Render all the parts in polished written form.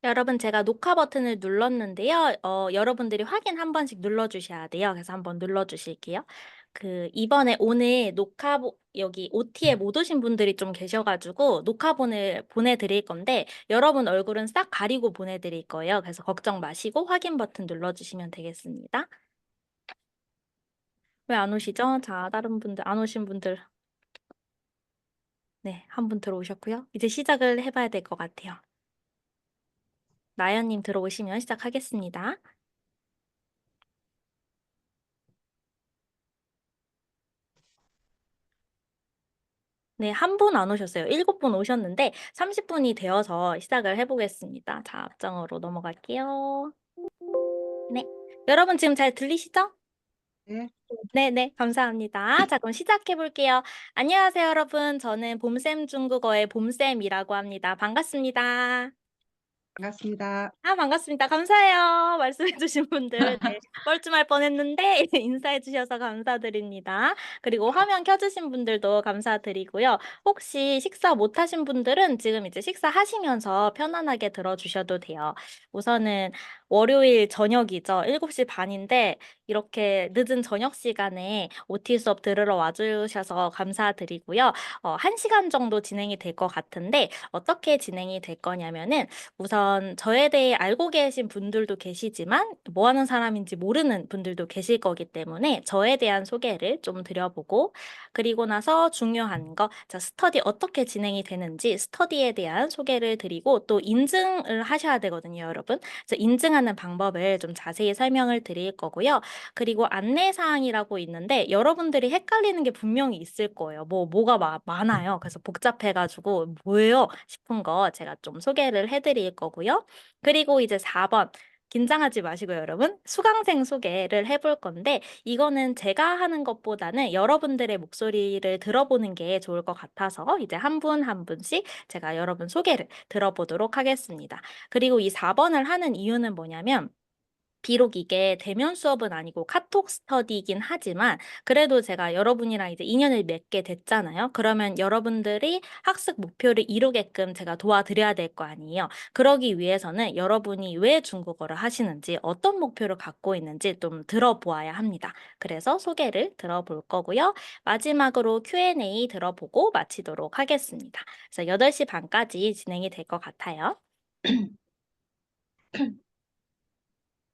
여러분, 제가 녹화 버튼을 눌렀는데요. 여러분들이 확인 한 번씩 눌러주셔야 돼요. 그래서 한번 눌러주실게요. 이번에 오늘 여기 OT에 못 오신 분들이 좀 계셔가지고 녹화본을 보내드릴 건데, 여러분 얼굴은 싹 가리고 보내드릴 거예요. 그래서 걱정 마시고 확인 버튼 눌러주시면 되겠습니다. 왜 안 오시죠? 자, 다른 분들, 안 오신 분들. 네, 한 분 들어오셨고요. 이제 시작을 해봐야 될 것 같아요. 나연님 들어오시면 시작하겠습니다. 네, 한 분 안 오셨어요. 7분 오셨는데 30분이 되어서 시작을 해보겠습니다. 자, 앞장으로 넘어갈게요. 네. 여러분 지금 잘 들리시죠? 네, 네네, 감사합니다. 자, 그럼 시작해볼게요. 안녕하세요, 여러분. 저는 봄쌤 중국어의 봄쌤이라고 합니다. 반갑습니다. 반갑습니다. 아, 반갑습니다. 감사해요. 말씀해주신 분들. 네. 뻘쭘할 뻔했는데, 인사해주셔서 감사드립니다. 그리고 화면 켜주신 분들도 감사드리고요. 혹시 식사 못하신 분들은 지금 이제 식사하시면서 편안하게 들어주셔도 돼요. 우선은 월요일 저녁이죠. 7시 반인데, 이렇게 늦은 저녁 시간에 OT 수업 들으러 와주셔서 감사드리고요. 1시간 정도 진행이 될 것 같은데, 어떻게 진행이 될 거냐면은, 우선 저에 대해 알고 계신 분들도 계시지만 뭐 하는 사람인지 모르는 분들도 계실 거기 때문에 저에 대한 소개를 좀 드려보고 그리고 나서 중요한 거, 자, 스터디 어떻게 진행이 되는지 스터디에 대한 소개를 드리고 또 인증을 하셔야 되거든요, 여러분. 그래서 인증하는 방법을 좀 자세히 설명을 드릴 거고요. 그리고 안내사항이라고 있는데 여러분들이 헷갈리는 게 분명히 있을 거예요. 뭐가 많아요. 그래서 복잡해가지고 뭐예요? 싶은 거 제가 좀 소개를 해드릴 거고요. 그리고 이제 4번. 긴장하지 마시고요, 여러분. 수강생 소개를 해볼 건데, 이거는 제가 하는 것보다는 여러분들의 목소리를 들어보는 게 좋을 것 같아서, 이제 한 분 한 분씩 제가 여러분 소개를 들어보도록 하겠습니다. 그리고 이 4번을 하는 이유는 뭐냐면, 비록 이게 대면 수업은 아니고 카톡 스터디이긴 하지만 그래도 제가 여러분이랑 이제 인연을 맺게 됐잖아요. 그러면 여러분들이 학습 목표를 이루게끔 제가 도와드려야 될 거 아니에요. 그러기 위해서는 여러분이 왜 중국어를 하시는지 어떤 목표를 갖고 있는지 좀 들어보아야 합니다. 그래서 소개를 들어볼 거고요. 마지막으로 Q&A 들어보고 마치도록 하겠습니다. 그래서 8시 반까지 진행이 될 것 같아요.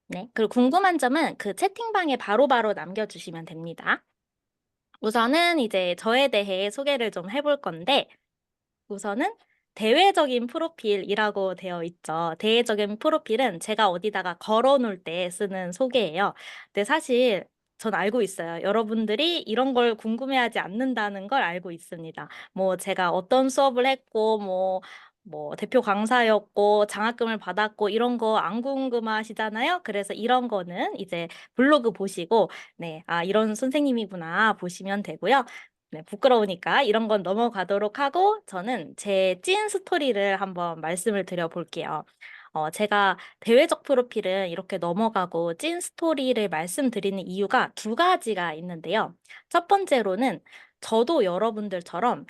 네. 그리고 궁금한 점은 그 채팅방에 바로바로 남겨주시면 됩니다. 우선은 이제 저에 대해 소개를 좀 해볼 건데, 우선은 대외적인 프로필이라고 되어 있죠. 대외적인 프로필은 제가 어디다가 걸어 놓을 때 쓰는 소개예요. 근데 사실 전 알고 있어요. 여러분들이 이런 걸 궁금해하지 않는다는 걸 알고 있습니다. 뭐 제가 어떤 수업을 했고, 뭐 대표 강사였고, 장학금을 받았고, 이런 거 안 궁금하시잖아요. 그래서 이런 거는 이제 블로그 보시고, 네, 아, 이런 선생님이구나 보시면 되고요. 네, 부끄러우니까 이런 건 넘어가도록 하고 저는 제 찐 스토리를 한번 말씀을 드려볼게요. 제가 대외적 프로필은 이렇게 넘어가고 찐 스토리를 말씀드리는 이유가 두 가지가 있는데요. 첫 번째로는 저도 여러분들처럼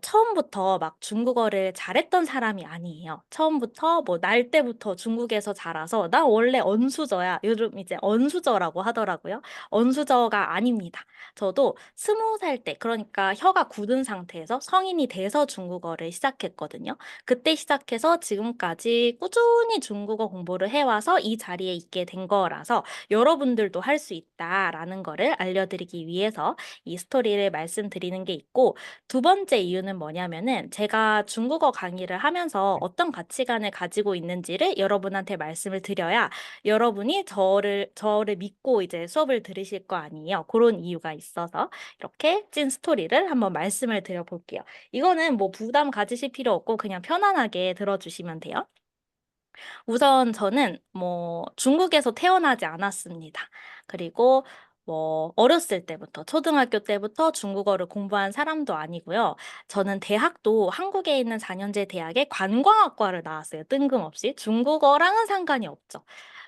처음부터 막 중국어를 잘했던 사람이 아니에요. 처음부터 뭐 날 때부터 중국에서 자라서 나 원래 언수저야. 요즘 이제 언수저라고 하더라고요. 언수저가 아닙니다. 저도 20살 때, 그러니까 혀가 굳은 상태에서 성인이 돼서 중국어를 시작했거든요. 그때 시작해서 지금까지 꾸준히 중국어 공부를 해와서 이 자리에 있게 된 거라서 여러분들도 할 수 있다라는 거를 알려드리기 위해서 이 스토리를 말씀드리는 게 있고, 두 번째 이유는 뭐냐면은 제가 중국어 강의를 하면서 어떤 가치관을 가지고 있는지를 여러분한테 말씀을 드려야 여러분이 저를 믿고 이제 수업을 들으실 거 아니에요. 그런 이유가 있어서 이렇게 찐 스토리를 한번 말씀을 드려볼게요. 이거는 뭐 부담 가지실 필요 없고 그냥 편안하게 들어주시면 돼요. 우선 저는 뭐 중국에서 태어나지 않았습니다. 그리고 뭐 어렸을 때부터 초등학교 때부터 중국어를 공부한 사람도 아니고요. 저는 대학도 한국에 있는 4년제 대학의 관광학과를 나왔어요. 뜬금없이 중국어랑은 상관이 없죠.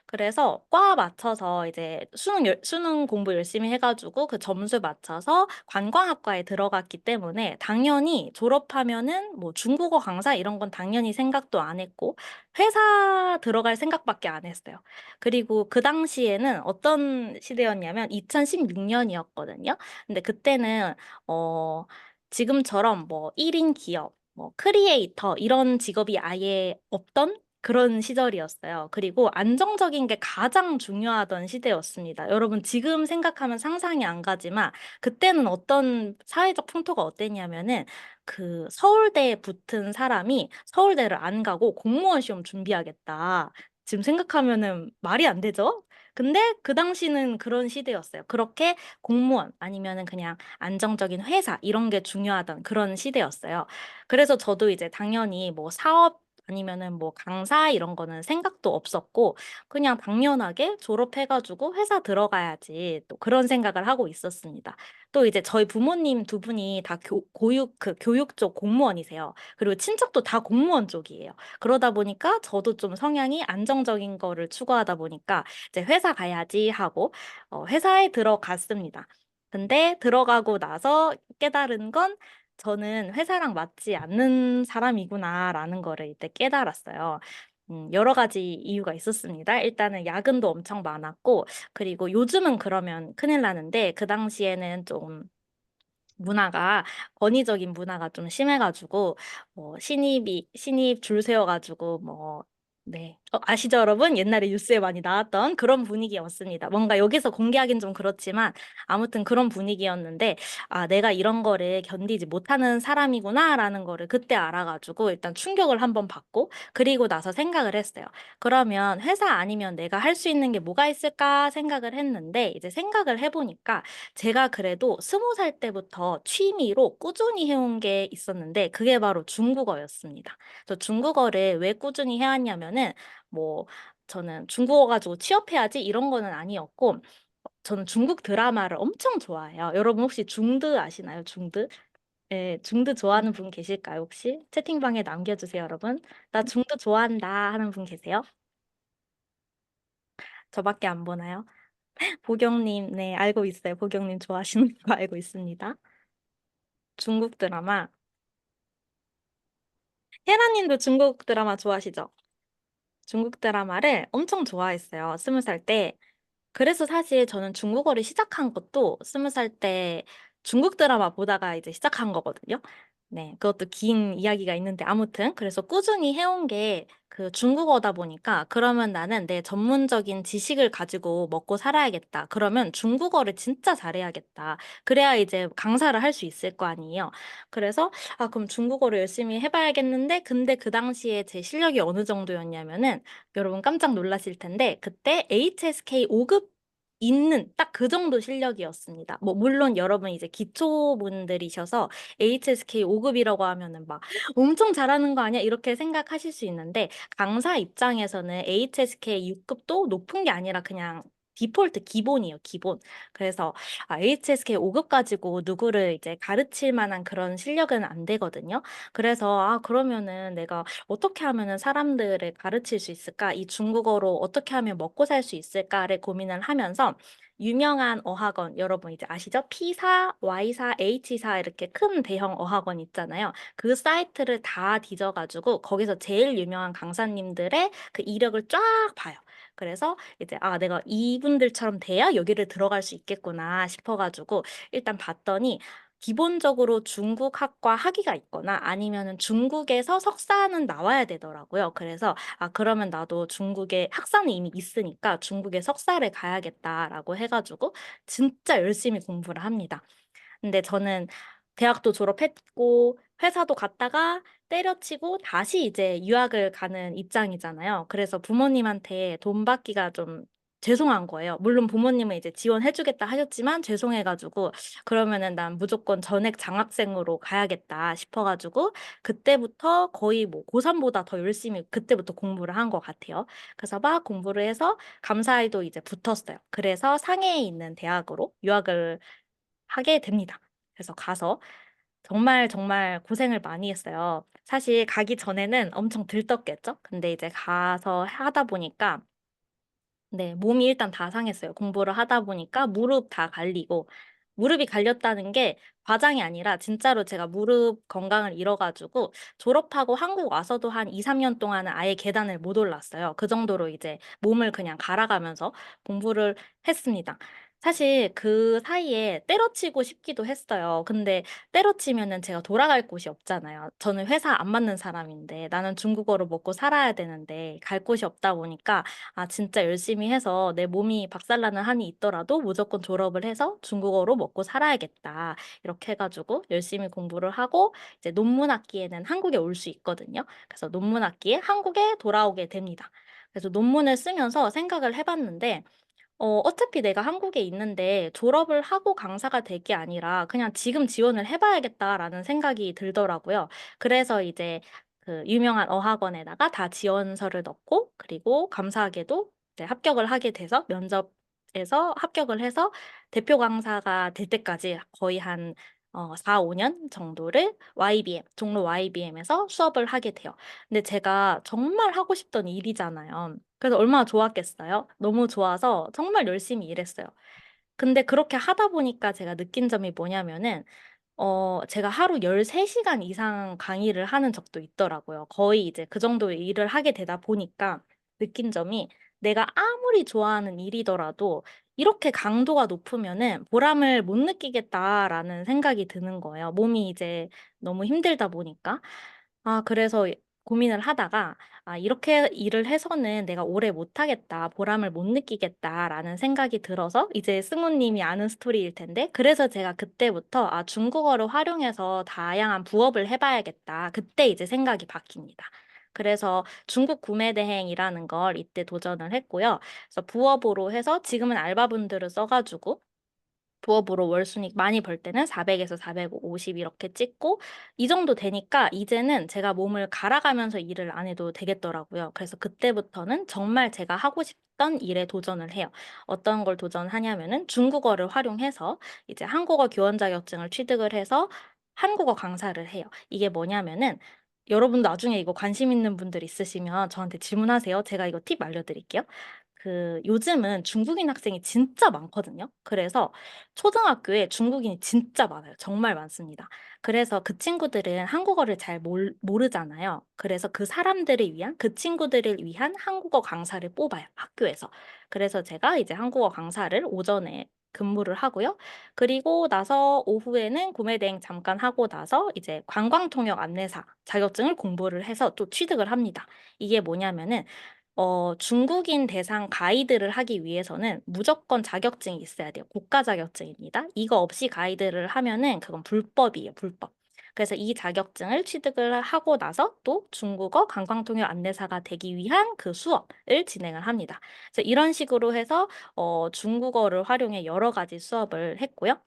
그래서 과 맞춰서 이제 수능 공부 열심히 해가지고 그 점수 맞춰서 관광학과에 들어갔기 때문에 당연히 졸업하면은 뭐 중국어 강사 이런 건 당연히 생각도 안 했고 회사 들어갈 생각밖에 안 했어요. 그리고 그 당시에는 어떤 시대였냐면 2016년이었거든요. 근데 그때는 어 지금처럼 뭐 1인 기업, 뭐 크리에이터 이런 직업이 아예 없던 그런 시절이었어요. 그리고 안정적인 게 가장 중요하던 시대였습니다. 여러분 지금 생각하면 상상이 안 가지만 그때는 어떤 사회적 풍토가 어땠냐면은 그 서울대에 붙은 사람이 서울대를 안 가고 공무원 시험 준비하겠다. 지금 생각하면은 말이 안 되죠? 근데 그 당시는 그런 시대였어요. 그렇게 공무원 아니면은 그냥 안정적인 회사 이런 게 중요하던 그런 시대였어요. 그래서 저도 이제 당연히 뭐 사업 아니면은 뭐 강사 이런 거는 생각도 없었고 그냥 당연하게 졸업해가지고 회사 들어가야지 또 그런 생각을 하고 있었습니다. 또 이제 저희 부모님 두 분이 다 교육 쪽 공무원이세요. 그리고 친척도 다 공무원 쪽이에요. 그러다 보니까 저도 좀 성향이 안정적인 거를 추구하다 보니까 이제 회사 가야지 하고 회사에 들어갔습니다. 근데 들어가고 나서 깨달은 건 저는 회사랑 맞지 않는 사람이구나라는 거를 이때 깨달았어요. 여러 가지 이유가 있었습니다. 일단은 야근도 엄청 많았고, 그리고 요즘은 그러면 큰일 나는데, 그 당시에는 좀 문화가 권위적인 문화가 좀 심해가지고 뭐 신입 줄 세워가지고 뭐 네. 아시죠, 여러분? 옛날에 뉴스에 많이 나왔던 그런 분위기였습니다. 뭔가 여기서 공개하긴 좀 그렇지만 아무튼 그런 분위기였는데 아, 내가 이런 거를 견디지 못하는 사람이구나라는 거를 그때 알아가지고 일단 충격을 한번 받고 그리고 나서 생각을 했어요. 그러면 회사 아니면 내가 할 수 있는 게 뭐가 있을까 생각을 했는데 이제 생각을 해보니까 제가 그래도 20살 때부터 취미로 꾸준히 해온 게 있었는데 그게 바로 중국어였습니다. 저 중국어를 왜 꾸준히 해왔냐면은 뭐 저는 중국어 가지고 취업해야지 이런 거는 아니었고 저는 중국 드라마를 엄청 좋아해요. 여러분 혹시 중드 아시나요? 중드? 네, 중드 좋아하는 분 계실까요, 혹시? 채팅방에 남겨주세요, 여러분. 나 중드 좋아한다 하는 분 계세요? 저밖에 안 보나요? 보경님, 네, 알고 있어요. 보경님 좋아하시는 거 알고 있습니다. 중국 드라마. 혜라님도 중국 드라마 좋아하시죠? 중국 드라마를 엄청 좋아했어요. 20살 때. 그래서 사실 저는 중국어를 시작한 것도 20살 때 중국 드라마 보다가 이제 시작한 거거든요. 네, 그것도 긴 이야기가 있는데 아무튼 그래서 꾸준히 해온 게 그 중국어다 보니까 그러면 나는 내 전문적인 지식을 가지고 먹고 살아야겠다. 그러면 중국어를 진짜 잘해야겠다. 그래야 이제 강사를 할 수 있을 거 아니에요. 그래서 아, 그럼 중국어를 열심히 해봐야겠는데 근데 그 당시에 제 실력이 어느 정도였냐면은 여러분 깜짝 놀라실 텐데 그때 HSK 5급 있는 딱 그 정도 실력이었습니다. 뭐 물론 여러분 이제 기초분들이셔서 HSK 5급이라고 하면은 막 엄청 잘하는 거 아니야? 이렇게 생각하실 수 있는데 강사 입장에서는 HSK 6급도 높은 게 아니라 그냥 디폴트 기본이에요, 기본. 그래서 HSK 5급 가지고 누구를 이제 가르칠 만한 그런 실력은 안 되거든요. 그래서 그러면은 내가 어떻게 하면은 사람들을 가르칠 수 있을까? 이 중국어로 어떻게 하면 먹고 살 수 있을까를 고민을 하면서 유명한 어학원, 여러분 이제 아시죠? P사, Y사, H사 이렇게 큰 대형 어학원 있잖아요. 그 사이트를 다 뒤져가지고 거기서 제일 유명한 강사님들의 그 이력을 쫙 봐요. 그래서 이제 내가 이분들처럼 돼야 여기를 들어갈 수 있겠구나 싶어가지고 일단 봤더니 기본적으로 중국 학과 학위가 있거나 아니면은 중국에서 석사는 나와야 되더라고요. 그래서 그러면 나도 중국에 학사는 이미 있으니까 중국에 석사를 가야겠다라고 해가지고 진짜 열심히 공부를 합니다. 근데 저는 대학도 졸업했고 회사도 갔다가 때려치고 다시 이제 유학을 가는 입장이잖아요. 그래서 부모님한테 돈 받기가 좀 죄송한 거예요. 물론 부모님은 이제 지원해주겠다 하셨지만 죄송해가지고 그러면은 난 무조건 전액 장학생으로 가야겠다 싶어가지고 그때부터 거의 뭐 고3보다 더 열심히 그때부터 공부를 한 것 같아요. 그래서 막 공부를 해서 감사에도 이제 붙었어요. 그래서 상해에 있는 대학으로 유학을 하게 됩니다. 그래서 가서 정말 정말 고생을 많이 했어요. 사실 가기 전에는 엄청 들떴겠죠? 근데 이제 가서 하다 보니까 네. 몸이 일단 다 상했어요. 공부를 하다 보니까 무릎 다 갈리고 무릎이 갈렸다는 게 과장이 아니라 진짜로 제가 무릎 건강을 잃어 가지고 졸업하고 한국 와서도 한 2-3년 동안은 아예 계단을 못 올랐어요. 그 정도로 이제 몸을 그냥 갈아가면서 공부를 했습니다. 사실 그 사이에 때려치고 싶기도 했어요. 근데 때려치면은 제가 돌아갈 곳이 없잖아요. 저는 회사 안 맞는 사람인데 나는 중국어로 먹고 살아야 되는데 갈 곳이 없다 보니까 진짜 열심히 해서 내 몸이 박살나는 한이 있더라도 무조건 졸업을 해서 중국어로 먹고 살아야겠다. 이렇게 해 가지고 열심히 공부를 하고 이제 논문 학기에는 한국에 올 수 있거든요. 그래서 논문 학기에 한국에 돌아오게 됩니다. 그래서 논문을 쓰면서 생각을 해 봤는데 어차피 내가 한국에 있는데 졸업을 하고 강사가 될 게 아니라 그냥 '지금 지원을 해 봐야겠다.'라는 생각이 들더라고요. 그래서 이제 그 유명한 어학원에다가 다 지원서를 넣고 그리고 감사하게도 이제 합격을 하게 돼서 면접에서 합격을 해서 대표 강사가 될 때까지 거의 한 4-5년 정도를 YBM 종로 YBM에서 수업을 하게 돼요. 근데 제가 정말 하고 싶던 일이잖아요. 그래서 얼마나 좋았겠어요. 너무 좋아서 정말 열심히 일했어요. 근데 그렇게 하다 보니까 제가 느낀 점이 뭐냐면은 제가 하루 13시간 시간 이상 강의를 하는 적도 있더라고요. 거의 이제 그 정도의 일을 하게 되다 보니까 느낀 점이 '내가 아무리 좋아하는 일이더라도 이렇게 강도가 높으면은 보람을 못 느끼겠다.'라는 생각이 드는 거예요. 몸이 이제 너무 힘들다 보니까. 그래서 고민을 하다가 '이렇게 일을 해서는 내가 오래 못 하겠다. 보람을 못 느끼겠다.'라는 생각이 들어서 이제 승우 님이 아는 스토리일 텐데 그래서 제가 그때부터 '중국어를 활용해서 다양한 부업을 해 봐야겠다.' 그때 이제 생각이 바뀝니다. 그래서 중국 구매 대행이라는 걸 이때 도전을 했고요. 그래서 부업으로 해서 지금은 알바분들을 써 가지고 부업으로 월 순이익 많이 벌 때는 400에서 450 이렇게 찍고 이 정도 되니까 이제는 제가 몸을 갈아가면서 일을 안 해도 되겠더라고요. 그래서 그때부터는 정말 제가 하고 싶던 일에 도전을 해요. 어떤 걸 도전하냐면은 중국어를 활용해서 이제 한국어 교원 자격증을 취득을 해서 한국어 강사를 해요. 이게 뭐냐면은 여러분 나중에 이거 관심 있는 분들 있으시면 저한테 질문하세요. 제가 이거 팁 알려드릴게요. 요즘은 중국인 학생이 진짜 많거든요. 그래서 초등학교에 중국인이 진짜 많아요. 정말 많습니다. 그래서 그 친구들은 한국어를 잘 모르잖아요. 그래서 그 사람들을 위한 그 친구들을 위한 한국어 강사를 뽑아요, 학교에서. 그래서 제가 이제 한국어 강사를 오전에 근무를 하고요. 그리고 나서 오후에는 구매 대행 잠깐 하고 나서 이제 관광통역 안내사 자격증을 공부를 해서 또 취득을 합니다. 이게 뭐냐면은 중국인 대상 가이드를 하기 위해서는 무조건 자격증이 있어야 돼요. 국가 자격증입니다. 이거 없이 가이드를 하면은 그건 불법이에요, 불법. 그래서 이 자격증을 취득을 하고 나서 또 중국어 관광통역 안내사가 되기 위한 그 수업을 진행을 합니다. 그래서 이런 식으로 해서 중국어를 활용해 여러 가지 수업을 했고요.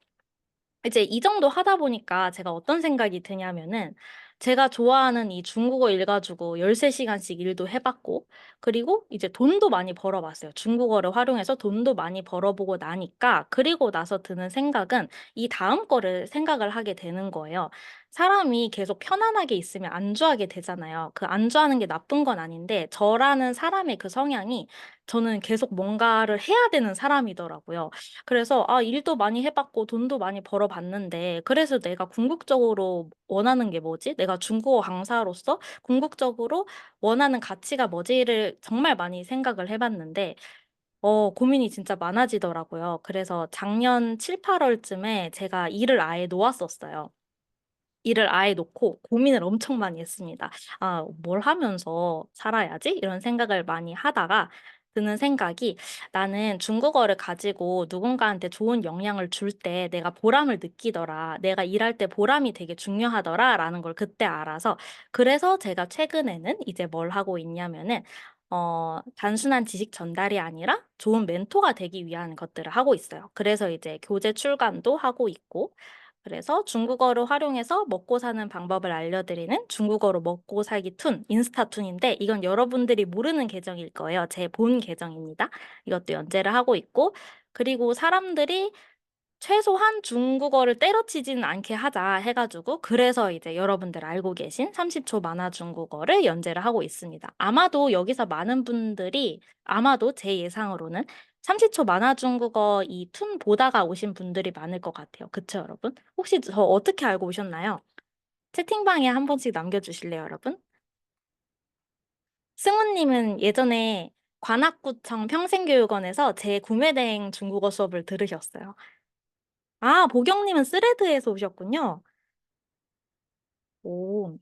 이제 이 정도 하다 보니까 제가 어떤 생각이 드냐면은 제가 좋아하는 이 중국어 일 가지고 13시간 시간씩 일도 해 봤고 그리고 이제 돈도 많이 벌어 봤어요. 중국어를 활용해서 돈도 많이 벌어 보고 나니까 그리고 나서 드는 생각은 이 다음 거를 생각을 하게 되는 거예요. 사람이 계속 편안하게 있으면 안주하게 되잖아요. 그 안주하는 게 나쁜 건 아닌데 저라는 사람의 그 성향이 저는 계속 뭔가를 해야 되는 사람이더라고요. 그래서 일도 많이 해 봤고 돈도 많이 벌어 봤는데 그래서 내가 궁극적으로 원하는 게 뭐지? 내가 중국어 강사로서 궁극적으로 원하는 가치가 뭐지?'를 정말 많이 생각을 해 봤는데 고민이 진짜 많아지더라고요. 그래서 작년 7-8 월쯤에 제가 일을 아예 놓았었어요. 일을 아예 놓고 고민을 엄청 많이 했습니다. '아 뭘 하면서 살아야지?' 이런 생각을 많이 하다가 드는 생각이 '나는 중국어를 가지고 누군가한테 좋은 영향을 줄 때 내가 보람을 느끼더라. 내가 일할 때 보람이 되게 중요하더라.'라는 걸 그때 알아서 그래서 제가 최근에는 이제 뭘 하고 있냐면은 단순한 지식 전달이 아니라 좋은 멘토가 되기 위한 것들을 하고 있어요. 그래서 이제 교재 출간도 하고 있고 그래서 중국어를 활용해서 먹고 사는 방법을 알려드리는 중국어로 먹고 살기 툰, 인스타툰인데 이건 여러분들이 모르는 계정일 거예요. 제 본 계정입니다. 이것도 연재를 하고 있고 그리고 사람들이 최소한 중국어를 때려치지는 않게 하자 해가지고 그래서 이제 여러분들 알고 계신 30초 만화 중국어를 연재를 하고 있습니다. 아마도 여기서 많은 분들이 아마도 제 예상으로는 30초 만화 중국어 이 툰 보다가 오신 분들이 많을 것 같아요. 그쵸, 여러분? 혹시 저 어떻게 알고 오셨나요? 채팅방에 한 번씩 남겨주실래요, 여러분? 승우님은 예전에 관악구청 평생교육원에서 제 구매대행 중국어 수업을 들으셨어요. 아, 보경님은 스레드에서 오셨군요. 오,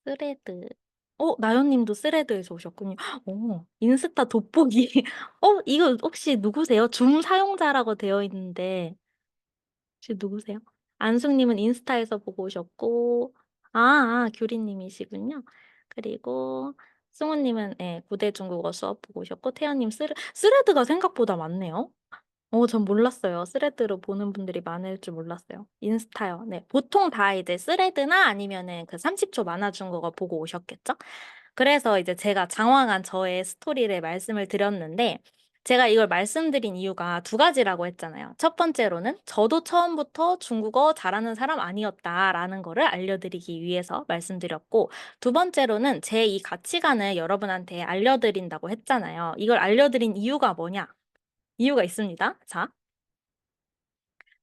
스레드. 나연님도 스레드에서 오셨군요. 오, 인스타 돋보기. 이거 혹시 누구세요? 줌 사용자라고 되어 있는데, 혹시 누구세요? 안숙님은 인스타에서 보고 오셨고, 규리님이시군요. 그리고 승우님은 예, 구대 중국어 수업 보고 오셨고, 태연님 스레드가 생각보다 많네요. 전 몰랐어요. 스레드로 보는 분들이 많을 줄 몰랐어요. 인스타요. 네. 보통 다 이제 스레드나 아니면은 그 30초 만화 중국어 보고 오셨겠죠? 그래서 이제 제가 장황한 저의 스토리를 말씀을 드렸는데, 제가 이걸 말씀드린 이유가 두 가지라고 했잖아요. 첫 번째로는 저도 처음부터 중국어 잘하는 사람 아니었다라는 거를 알려드리기 위해서 말씀드렸고, 두 번째로는 제 이 가치관을 여러분한테 알려드린다고 했잖아요. 이걸 알려드린 이유가 뭐냐? 이유가 있습니다. 자.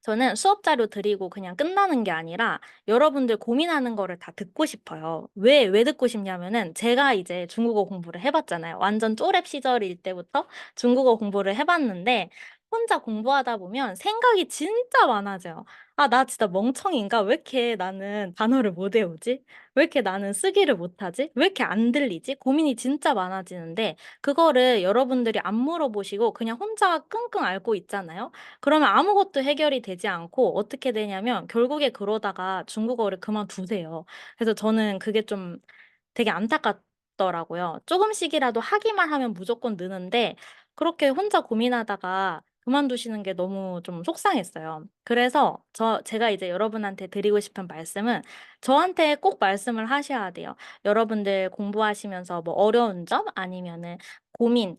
저는 수업 자료 드리고 그냥 끝나는 게 아니라 여러분들 고민하는 거를 다 듣고 싶어요. 왜 듣고 싶냐면은 제가 이제 중국어 공부를 해봤잖아요. 완전 쪼렙 시절일 때부터 중국어 공부를 해봤는데 혼자 공부하다 보면 생각이 진짜 많아져요. 아, 나 진짜 멍청인가? 왜 이렇게 나는 단어를 못 외우지? 왜 이렇게 나는 쓰기를 못하지? 왜 이렇게 안 들리지? 고민이 진짜 많아지는데 그거를 여러분들이 안 물어보시고 그냥 혼자 끙끙 앓고 있잖아요. 그러면 아무것도 해결이 되지 않고 어떻게 되냐면 결국에 그러다가 중국어를 그만두세요. 그래서 저는 그게 좀 되게 안타깝더라고요. 조금씩이라도 하기만 하면 무조건 느는데 그렇게 혼자 고민하다가 그만두시는 게 너무 좀 속상했어요. 그래서 제가 이제 여러분한테 드리고 싶은 말씀은 저한테 꼭 말씀을 하셔야 돼요. 여러분들 공부하시면서 뭐 어려운 점 아니면은 고민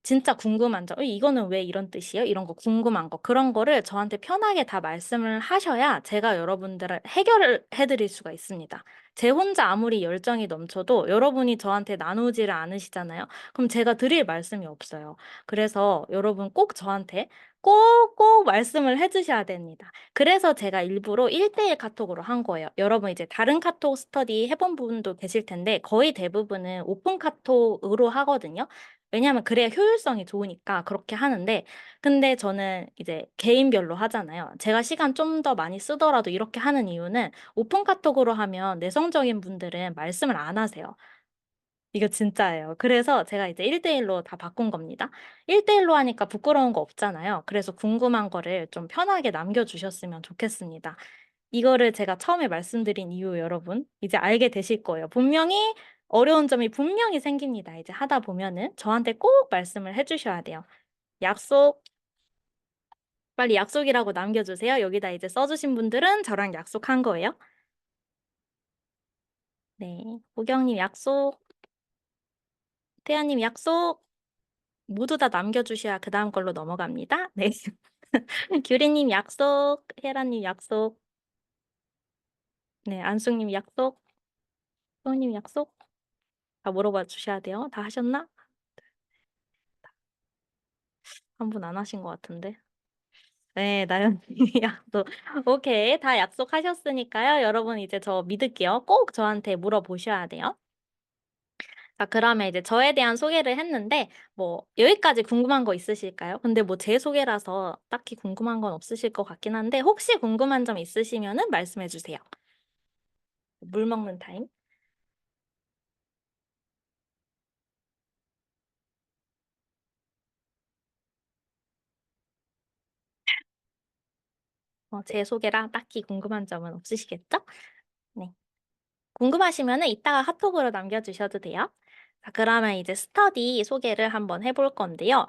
진짜 궁금한 점, 이거는 왜 이런 뜻이에요? 이런 거 궁금한 거, 그런 거를 저한테 편하게 다 말씀을 하셔야 제가 여러분들을 해결을 해드릴 수가 있습니다. 제 혼자 아무리 열정이 넘쳐도 여러분이 저한테 나누지를 않으시잖아요. 그럼 제가 드릴 말씀이 없어요. 그래서 여러분 꼭 저한테 꼭꼭 말씀을 해주셔야 됩니다. 그래서 제가 일부러 1대1 카톡으로 한 거예요. 여러분 이제 다른 카톡 스터디 해본 분도 계실 텐데 거의 대부분은 오픈 카톡으로 하거든요. 왜냐하면 그래야 효율성이 좋으니까 그렇게 하는데, 근데 저는 이제 개인별로 하잖아요. 제가 시간 좀 더 많이 쓰더라도 이렇게 하는 이유는 오픈 카톡으로 하면 내성적인 분들은 말씀을 안 하세요. 이거 진짜예요. 그래서 제가 이제 1대1로 다 바꾼 겁니다. 1대1로 하니까 부끄러운 거 없잖아요. 그래서 궁금한 거를 좀 편하게 남겨주셨으면 좋겠습니다. 이거를 제가 처음에 말씀드린 이유 여러분, 이제 알게 되실 거예요. 분명히 어려운 점이 분명히 생깁니다. 이제 하다 보면은 저한테 꼭 말씀을 해주셔야 돼요. 약속, 빨리 약속이라고 남겨주세요. 여기다 이제 써주신 분들은 저랑 약속한 거예요. 네. 보경님 약속, 태연님 약속, 모두 다 남겨주셔야 그 다음 걸로 넘어갑니다. 네. 규리님 약속, 혜라님 약속, 네. 안숙님 약속, 소님 약속. 다 물어봐 주셔야 돼요. 다 하셨나? 한 분 안 하신 것 같은데. 네, 나연님이 약속. 오케이. 다 약속하셨으니까요. 여러분 이제 저 믿을게요. 꼭 저한테 물어보셔야 돼요. 자, 그러면 이제 저에 대한 소개를 했는데, 뭐, 여기까지 궁금한 거 있으실까요? 근데 뭐 제 소개라서 딱히 궁금한 건 없으실 것 같긴 한데, 혹시 궁금한 점 있으시면은 말씀해 주세요. 물 먹는 타임. 제 소개랑 딱히 궁금한 점은 없으시겠죠? 네. 궁금하시면은 이따가 카톡으로 남겨주셔도 돼요. 자, 그러면 이제 스터디 소개를 한번 해볼 건데요.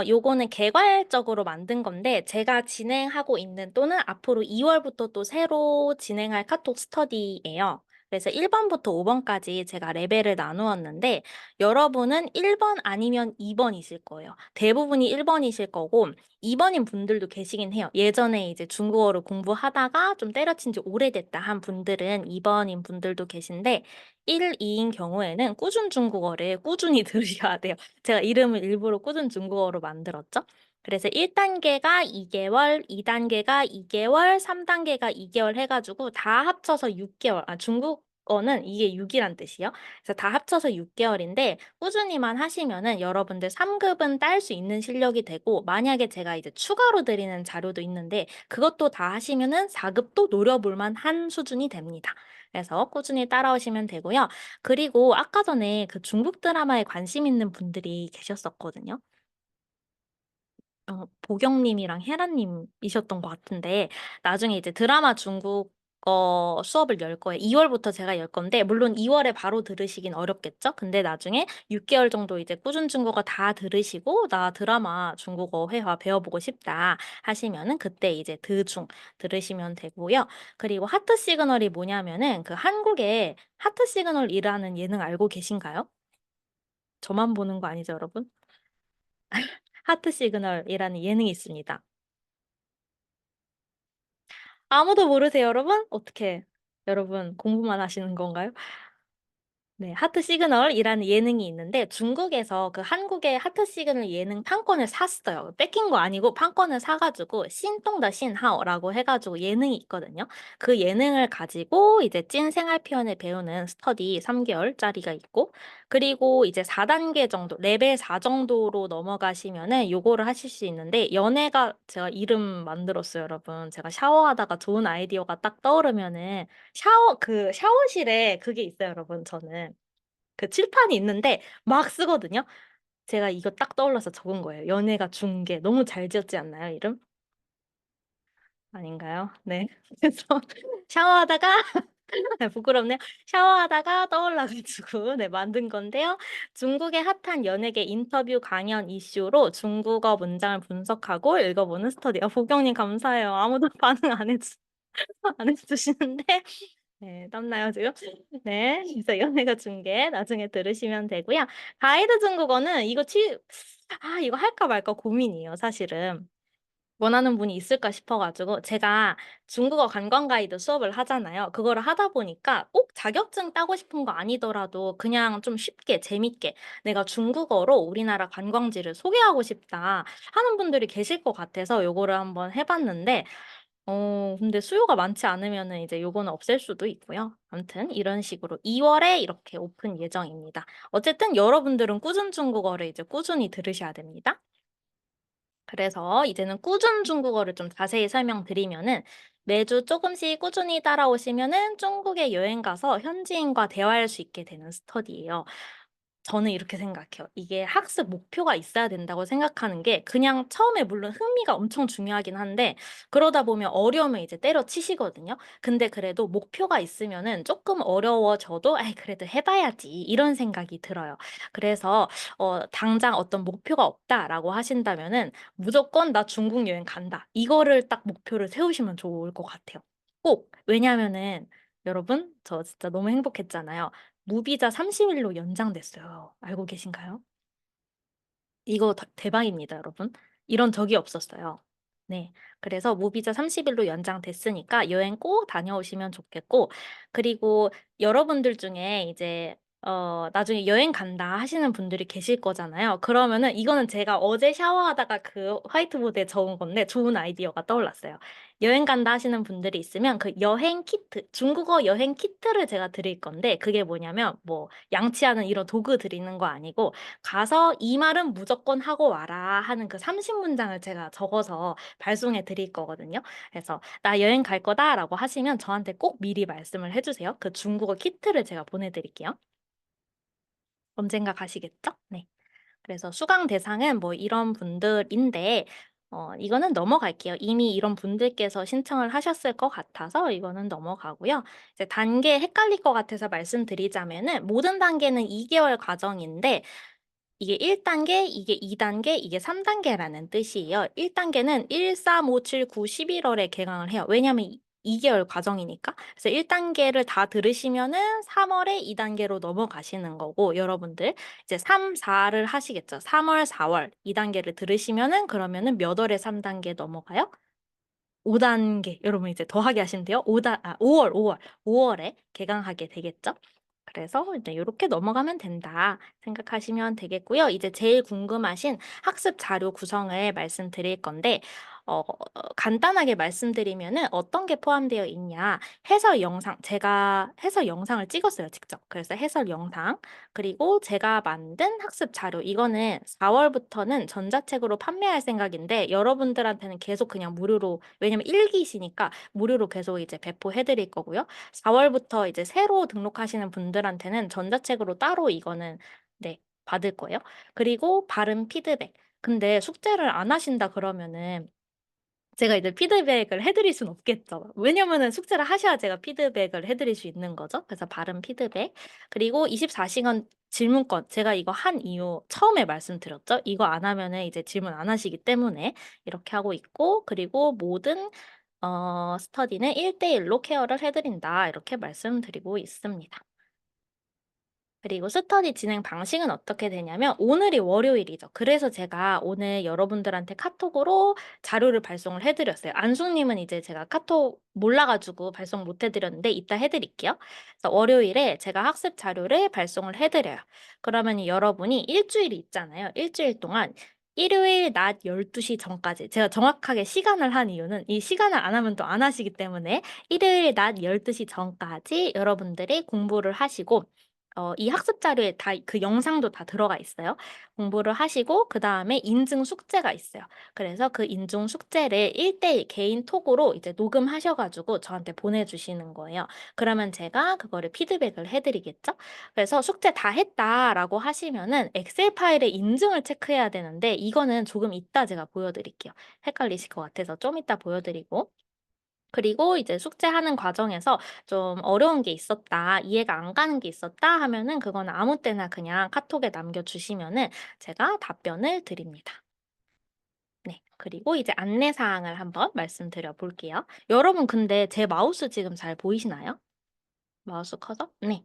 요거는 개괄적으로 만든 건데, 제가 진행하고 있는 또는 앞으로 2월부터 또 새로 진행할 카톡 스터디예요. 그래서 1번부터 5번까지 제가 레벨을 나누었는데 여러분은 1번 아니면 2번이실 거예요. 대부분이 1번이실 거고 2번인 분들도 계시긴 해요. 예전에 이제 중국어를 공부하다가 좀 때려친 지 오래됐다 한 분들은 2번인 분들도 계신데 1, 2인 경우에는 꾸준 중국어를 꾸준히 들으셔야 돼요. 제가 이름을 일부러 꾸준 중국어로 만들었죠. 그래서 1단계가 2개월, 2단계가 2개월, 3단계가 2개월 해가지고 다 합쳐서 6개월. 중국어는 이게 6이란 뜻이요. 그래서 다 합쳐서 6개월인데 꾸준히만 하시면은 여러분들 3급은 딸 수 있는 실력이 되고 만약에 제가 이제 추가로 드리는 자료도 있는데 그것도 다 하시면은 4급도 노려볼 만한 수준이 됩니다. 그래서 꾸준히 따라오시면 되고요. 그리고 아까 전에 그 중국 드라마에 관심 있는 분들이 계셨었거든요. 보경님이랑 혜라님이셨던 것 같은데, 나중에 이제 드라마 중국어 수업을 열 거예요. 2월부터 제가 열 건데, 물론 2월에 바로 들으시긴 어렵겠죠? 근데 나중에 6개월 정도 이제 꾸준 중국어 다 들으시고, 나 드라마 중국어 회화 배워보고 싶다 하시면은, 그때 이제 드중 들으시면 되고요. 그리고 하트 시그널이 뭐냐면은, 그 한국에 하트 시그널이라는 예능 알고 계신가요? 저만 보는 거 아니죠, 여러분? 하트 시그널이라는 예능이 있습니다. 아무도 모르세요, 여러분? 어떻게? 여러분, 공부만 하시는 건가요? 네, 하트 시그널이라는 예능이 있는데 중국에서 그 한국의 하트 시그널 예능 판권을 샀어요. 뺏긴 거 아니고 판권을 사가지고 신동더 신하오라고 해가지고 예능이 있거든요. 그 예능을 가지고 이제 찐 생활 표현을 배우는 스터디 3개월짜리가 있고 그리고 이제 4단계 정도, 레벨 4 정도로 넘어가시면은 요거를 하실 수 있는데 연애가 제가 이름 만들었어요, 여러분. 제가 샤워하다가 좋은 아이디어가 딱 떠오르면은 그 샤워실에 그게 있어요, 여러분. 저는. 그 칠판이 있는데 막 쓰거든요. 제가 이거 딱 떠올라서 적은 거예요. 연애가 중계. 너무 잘 지었지 않나요, 이름? 아닌가요? 네. 그래서 샤워하다가 네, 부끄럽네요. 샤워하다가 떠올라가지고 네, 만든 건데요. 중국의 핫한 연예계 인터뷰 강연 이슈로 중국어 문장을 분석하고 읽어보는 스터디. 보경님 감사해요. 아무도 반응 안 해주시는데 네, 땀나요, 지금? 네, 그래서 연애가 중계 나중에 들으시면 되고요. 가이드 중국어는 이거 할까 말까 고민이에요, 사실은. 원하는 분이 있을까 싶어가지고 제가 중국어 관광 가이드 수업을 하잖아요. 그거를 하다 보니까 꼭 자격증 따고 싶은 거 아니더라도 그냥 좀 쉽게 재밌게 내가 중국어로 우리나라 관광지를 소개하고 싶다 하는 분들이 계실 것 같아서 요거를 한번 해봤는데 근데 수요가 많지 않으면은 이제 요거는 없앨 수도 있고요. 아무튼 이런 식으로 2월에 이렇게 오픈 예정입니다. 어쨌든 여러분들은 꾸준 중국어를 이제 꾸준히 들으셔야 됩니다. 그래서 이제는 꾸준 중국어를 좀 자세히 설명드리면은 매주 조금씩 꾸준히 따라오시면은 중국에 여행 가서 현지인과 대화할 수 있게 되는 스터디예요. 저는 이렇게 생각해요. 이게 학습 목표가 있어야 된다고 생각하는 게 그냥 처음에 물론 흥미가 엄청 중요하긴 한데 그러다 보면 어려움을 이제 때려치시거든요. 근데 그래도 목표가 있으면은 조금 어려워져도 아이 그래도 해봐야지 이런 생각이 들어요. 그래서 당장 어떤 목표가 없다라고 하신다면은 무조건 나 중국 여행 간다. 이거를 딱 목표를 세우시면 좋을 것 같아요. 꼭 왜냐면은 여러분 저 진짜 너무 행복했잖아요. 무비자 30일로 연장됐어요. 알고 계신가요? 이거 대박입니다, 여러분. 이런 적이 없었어요. 네. 그래서 무비자 30일로 연장됐으니까 여행 꼭 다녀오시면 좋겠고, 그리고 여러분들 중에 이제, 나중에 여행 간다 하시는 분들이 계실 거잖아요. 그러면은 이거는 제가 어제 샤워하다가 그 화이트보드에 적은 건데 좋은 아이디어가 떠올랐어요. 여행 간다 하시는 분들이 있으면 그 여행 키트, 중국어 여행 키트를 제가 드릴 건데 그게 뭐냐면 뭐 양치하는 이런 도구 드리는 거 아니고 가서 이 말은 무조건 하고 와라 하는 그 30문장을 제가 적어서 발송해 드릴 거거든요. 그래서 나 여행 갈 거다라고 하시면 저한테 꼭 미리 말씀을 해주세요. 그 중국어 키트를 제가 보내드릴게요. 언젠가 가시겠죠? 네. 그래서 수강 대상은 뭐 이런 분들인데, 이거는 넘어갈게요. 이미 이런 분들께서 신청을 하셨을 것 같아서 이거는 넘어가고요. 이제 단계 헷갈릴 것 같아서 말씀드리자면은 모든 단계는 2개월 과정인데, 이게 1단계, 이게 2단계, 이게 3단계라는 뜻이에요. 1단계는 1, 3, 5, 7, 9, 11월에 개강을 해요. 왜냐면 2개월 과정이니까. 그래서 1단계를 다 들으시면은 3월에 2단계로 넘어가시는 거고, 여러분들 이제 3, 4를 하시겠죠. 3월, 4월 2단계를 들으시면은 그러면은 몇 월에 3단계 넘어가요? 5단계. 여러분 이제 더하기 하시면 돼요. 5월에 개강하게 되겠죠. 그래서 이제 이렇게 넘어가면 된다 생각하시면 되겠고요. 이제 제일 궁금하신 학습 자료 구성을 말씀드릴 건데, 간단하게 말씀드리면은 어떤 게 포함되어 있냐. 해설 영상, 제가 해설 영상을 찍었어요, 직접. 그래서 해설 영상, 그리고 제가 만든 학습 자료, 이거는 4월부터는 전자책으로 판매할 생각인데, 여러분들한테는 계속 그냥 무료로, 왜냐면 1기시니까 무료로 계속 이제 배포해 드릴 거고요. 4월부터 이제 새로 등록하시는 분들한테는 전자책으로 따로 이거는 네, 받을 거예요. 그리고 발음 피드백. 근데 숙제를 안 하신다 그러면은 제가 이제 피드백을 해드릴 순 없겠죠. 왜냐면은 숙제를 하셔야 제가 피드백을 해드릴 수 있는 거죠. 그래서 발음 피드백. 그리고 24시간 질문권. 제가 이거 한 이유 처음에 말씀드렸죠. 이거 안 하면은 이제 질문 안 하시기 때문에 이렇게 하고 있고, 그리고 모든 스터디는 1대1로 케어를 해드린다. 이렇게 말씀드리고 있습니다. 그리고 스터디 진행 방식은 어떻게 되냐면, 오늘이 월요일이죠. 그래서 제가 오늘 여러분들한테 카톡으로 자료를 발송을 해드렸어요. 안숙님은 이제 제가 카톡 몰라가지고 발송 못 해드렸는데 이따 해드릴게요. 그래서 월요일에 제가 학습 자료를 발송을 해드려요. 그러면 여러분이 일주일이 있잖아요. 일주일 동안 일요일 낮 12시 전까지, 제가 정확하게 시간을 한 이유는 이 시간을 안 하면 또 안 하시기 때문에, 일요일 낮 12시 전까지 여러분들이 공부를 하시고, 이 학습 자료에 다 그 영상도 다 들어가 있어요. 공부를 하시고 그다음에 인증 숙제가 있어요. 그래서 그 인증 숙제를 1대1 개인 톡으로 이제 녹음하셔 가지고 저한테 보내주시는 거예요. 그러면 제가 그거를 피드백을 해드리겠죠. 그래서 "숙제 다 했다."라고 하시면은 엑셀 파일에 인증을 체크해야 되는데, 이거는 조금 이따 제가 보여드릴게요. 헷갈리실 것 같아서 좀 이따 보여드리고, 그리고 이제 숙제하는 과정에서 좀 어려운 게 있었다, 이해가 안 가는 게 있었다 하면은 그거는 아무 때나 그냥 카톡에 남겨주시면은 제가 답변을 드립니다. 네. 그리고 이제 안내 사항을 한번 말씀드려 볼게요. 여러분 근데 제 마우스 지금 잘 보이시나요? 마우스 커서? 네.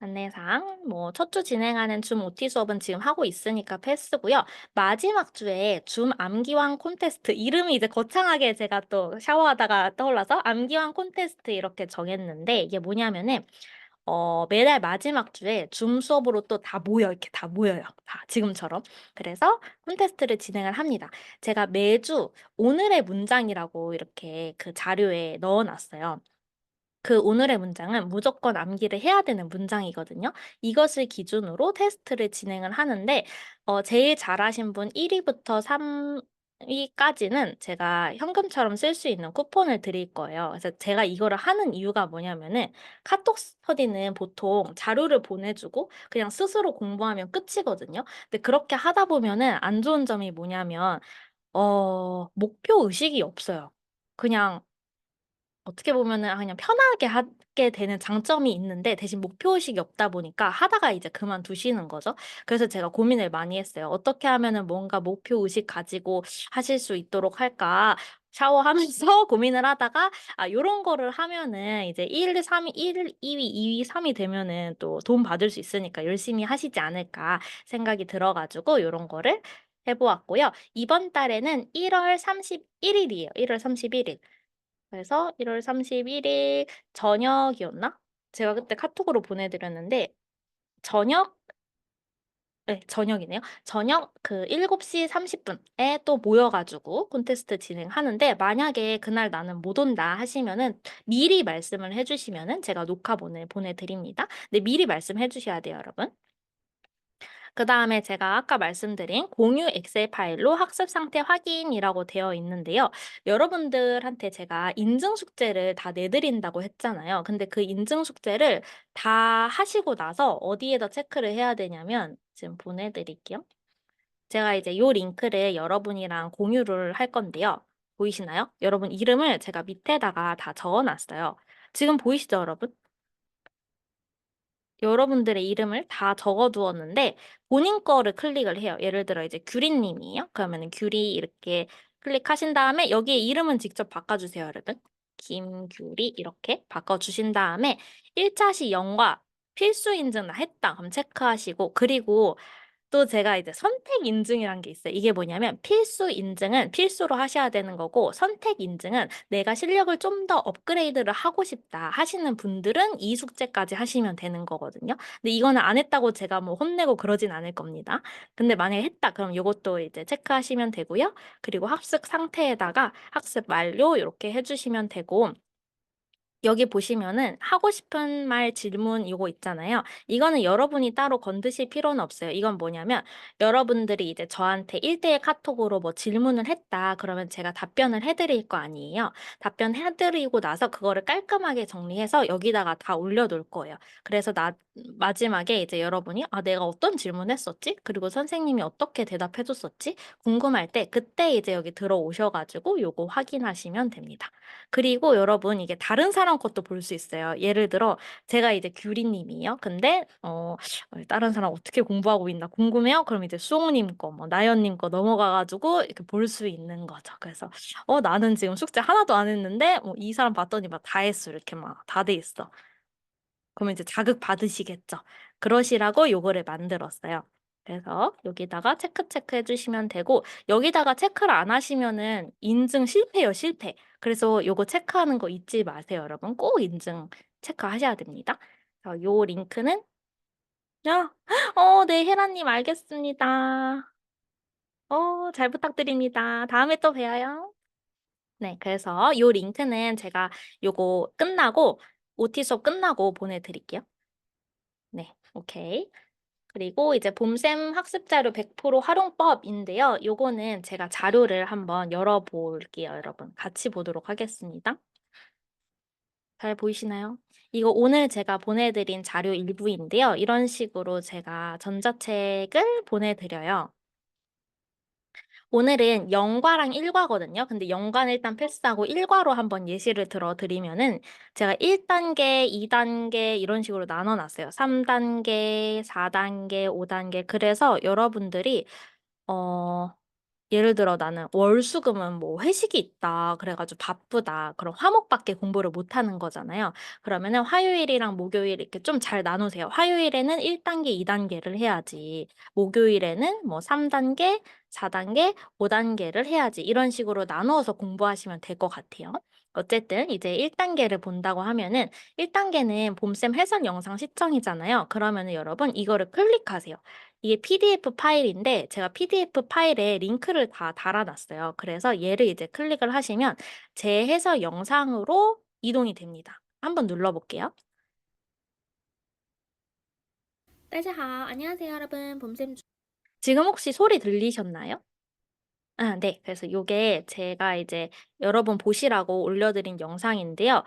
안내사항, 뭐, 첫 주 진행하는 줌 OT 수업은 지금 하고 있으니까 패스고요. 마지막 주에 줌 암기왕 콘테스트, 이름이 이제 거창하게 제가 또 샤워하다가 떠올라서 암기왕 콘테스트 이렇게 정했는데, 이게 뭐냐면은, 매달 마지막 주에 줌 수업으로 또 다 모여, 이렇게 다 모여요. 다 지금처럼. 그래서 콘테스트를 진행을 합니다. 제가 매주 오늘의 문장이라고 이렇게 그 자료에 넣어 놨어요. 그 오늘의 문장은 무조건 암기를 해야 되는 문장이거든요. 이것을 기준으로 테스트를 진행을 하는데, 제일 잘하신 분 1위부터 3위까지는 제가 현금처럼 쓸 수 있는 쿠폰을 드릴 거예요. 그래서 제가 이거를 하는 이유가 뭐냐면은, 카톡 스터디는 보통 자료를 보내주고 그냥 스스로 공부하면 끝이거든요. 근데 그렇게 하다 보면은 안 좋은 점이 뭐냐면, 목표 의식이 없어요. 그냥 어떻게 보면은 그냥 편하게 하게 되는 장점이 있는데, 대신 목표의식이 없다 보니까 하다가 이제 그만두시는 거죠. 그래서 제가 고민을 많이 했어요. 어떻게 하면은 뭔가 목표의식 가지고 하실 수 있도록 할까? 샤워하면서 고민을 하다가, 요런 거를 하면은 이제 1, 3위, 1, 2위, 2위, 3위 되면은 또 도움 받을 수 있으니까 열심히 하시지 않을까 생각이 들어가지고 요런 거를 해보았고요. 이번 달에는 1월 31일이에요. 1월 31일. 그래서 1월 31일 저녁이었나? 제가 그때 카톡으로 보내드렸는데, 저녁, 네, 저녁이네요. 저녁 그 7시 30분에 또 모여가지고 콘테스트 진행하는데, 만약에 그날 나는 못 온다 하시면은 미리 말씀을 해주시면은 제가 녹화 보내드립니다. 근데 미리 말씀해 주셔야 돼요, 여러분. 그다음에 제가 아까 말씀드린 공유 엑셀 파일로 학습 상태 확인이라고 되어 있는데요. 여러분들한테 제가 인증 숙제를 다 내드린다고 했잖아요. 근데 그 인증 숙제를 다 하시고 나서 어디에다 체크를 해야 되냐면, 지금 보내드릴게요. 제가 이제 요 링크를 여러분이랑 공유를 할 건데요. 보이시나요? 여러분 이름을 제가 밑에다가 다 적어놨어요. 지금 보이시죠, 여러분? 여러분들의 이름을 다 적어 두었는데, 본인 거를 클릭을 해요. 예를 들어 이제 규리 님이에요. 그러면은 규리 이렇게 클릭하신 다음에 여기에 이름은 직접 바꿔주세요, 여러분. 김규리 이렇게 바꿔주신 다음에 1차 시연과 필수 인증 나 했다. 그럼 체크하시고 그리고 또 제가 이제 선택 인증이란 게 있어요. 이게 뭐냐면 필수 인증은 필수로 하셔야 되는 거고 선택 인증은 내가 실력을 좀 더 업그레이드를 하고 싶다 하시는 분들은 이 숙제까지 하시면 되는 거거든요. 근데 이거는 안 했다고 제가 뭐 혼내고 그러진 않을 겁니다. 근데 만약에 했다 그럼 이것도 이제 체크하시면 되고요. 그리고 학습 상태에다가 학습 완료 이렇게 해주시면 되고 여기 보시면은 하고 싶은 말 질문 이거 있잖아요. 이거는 여러분이 따로 건드실 필요는 없어요. 이건 뭐냐면 여러분들이 이제 저한테 1대1 카톡으로 뭐 질문을 했다. 그러면 제가 답변을 해드릴 거 아니에요. 답변해드리고 나서 그거를 깔끔하게 정리해서 여기다가 다 올려놓을 거예요. 그래서 마지막에 이제 여러분이 아, 내가 어떤 질문 했었지? 그리고 선생님이 어떻게 대답해줬었지? 궁금할 때 그때 이제 여기 들어오셔가지고 요거 확인하시면 됩니다. 그리고 여러분 이게 다른 사람 것도 볼 수 있어요. 예를 들어 제가 이제 규리님이에요. 근데 다른 사람 어떻게 공부하고 있나 궁금해요? 그럼 이제 수홍님 거, 뭐 나연님 거 넘어가가지고 이렇게 볼 수 있는 거죠. 그래서 나는 지금 숙제 하나도 안 했는데 이 사람 봤더니 막 다 했어. 이렇게 막 다 돼 있어. 그러면 이제 자극 받으시겠죠. 그러시라고 요거를 만들었어요. 그래서 여기다가 체크 해주시면 되고 여기다가 체크를 안 하시면은 인증 실패요, 실패. 그래서 요거 체크하는 거 잊지 마세요, 여러분. 꼭 인증 체크하셔야 됩니다. 요 링크는 네, 혜라님 알겠습니다. 잘 부탁드립니다. 다음에 또 봬요. 네, 그래서 요 링크는 제가 요거 끝나고 OT 수업 끝나고 보내드릴게요. 네, 오케이. 그리고 이제 봄쌤 학습자료 100% 활용법인데요. 요거는 제가 자료를 한번 열어볼게요, 여러분. 같이 보도록 하겠습니다. 잘 보이시나요? 이거 오늘 제가 보내드린 자료 일부인데요. 이런 식으로 제가 전자책을 보내드려요. 오늘은 영과랑 일과거든요. 근데 영과는 일단 패스하고 일과로 한번 예시를 들어드리면은 제가 1단계, 2단계 이런 식으로 나눠놨어요. 3단계, 4단계, 5단계. 그래서 여러분들이 어, 예를 들어 나는 월수금은 뭐 회식이 있다. 그래가지고 바쁘다. 그럼 화목밖에 공부를 못 하는 거잖아요. 그러면은 화요일이랑 목요일 이렇게 좀 잘 나누세요. 화요일에는 1단계, 2단계를 해야지. 목요일에는 뭐 3단계, 4단계, 5단계를 해야지. 이런 식으로 나누어서 공부하시면 될 것 같아요. 어쨌든 이제 1단계를 본다고 하면은 1단계는 봄쌤 해설 영상 시청이잖아요. 그러면은 여러분 이거를 클릭하세요. 이게 PDF 파일인데 제가 PDF 파일에 링크를 다 달아놨어요. 그래서 얘를 이제 클릭을 하시면 제 해설 영상으로 이동이 됩니다. 한번 눌러볼게요. 大家好, 안녕하세요, 여러분. 봄쌤 지금 혹시 소리 들리셨나요? 아, 네. 그래서 요게 제가 이제 여러분 보시라고 올려드린 영상인데요.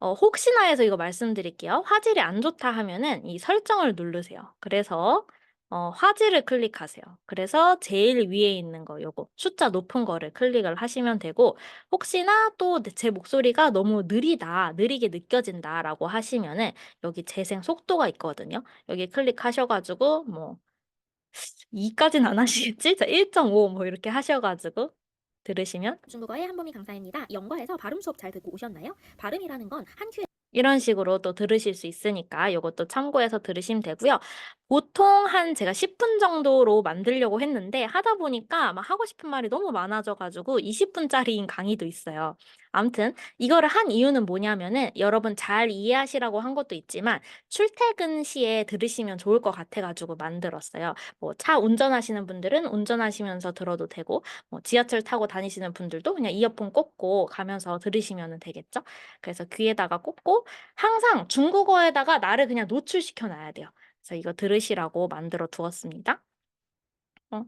혹시나 해서 이거 말씀드릴게요. 화질이 안 좋다 하면은 이 설정을 누르세요. 그래서 화질을 클릭하세요. 그래서 제일 위에 있는 거 요거 숫자 높은 거를 클릭을 하시면 되고 혹시나 또 제 목소리가 너무 느리게 느껴진다라고 하시면은 여기 재생 속도가 있거든요. 여기 클릭하셔가지고 뭐 2까지는 안 하시겠지? 자, 1.5 뭐 이렇게 하셔가지고 들으시면 중국어의 한보미 강사입니다. 영과에서 발음 수업 잘 듣고 오셨나요? 발음이라는 건 한 큐에 이런 식으로 또 들으실 수 있으니까 이것도 참고해서 들으시면 되고요. 보통 한 제가 10분 정도로 만들려고 했는데 하다 보니까 막 하고 싶은 말이 너무 많아져가지고 20분짜리인 강의도 있어요. 아무튼 이거를 한 이유는 뭐냐면은 여러분 잘 이해하시라고 한 것도 있지만 출퇴근 시에 들으시면 좋을 것 같아가지고 만들었어요. 뭐 차 운전하시는 분들은 운전하시면서 들어도 되고 뭐 지하철 타고 다니시는 분들도 그냥 이어폰 꽂고 가면서 들으시면 되겠죠? 그래서 귀에다가 꽂고 항상 중국어에다가 나를 그냥 노출시켜 놔야 돼요. 그래서 이거 들으시라고 만들어 두었습니다. 어,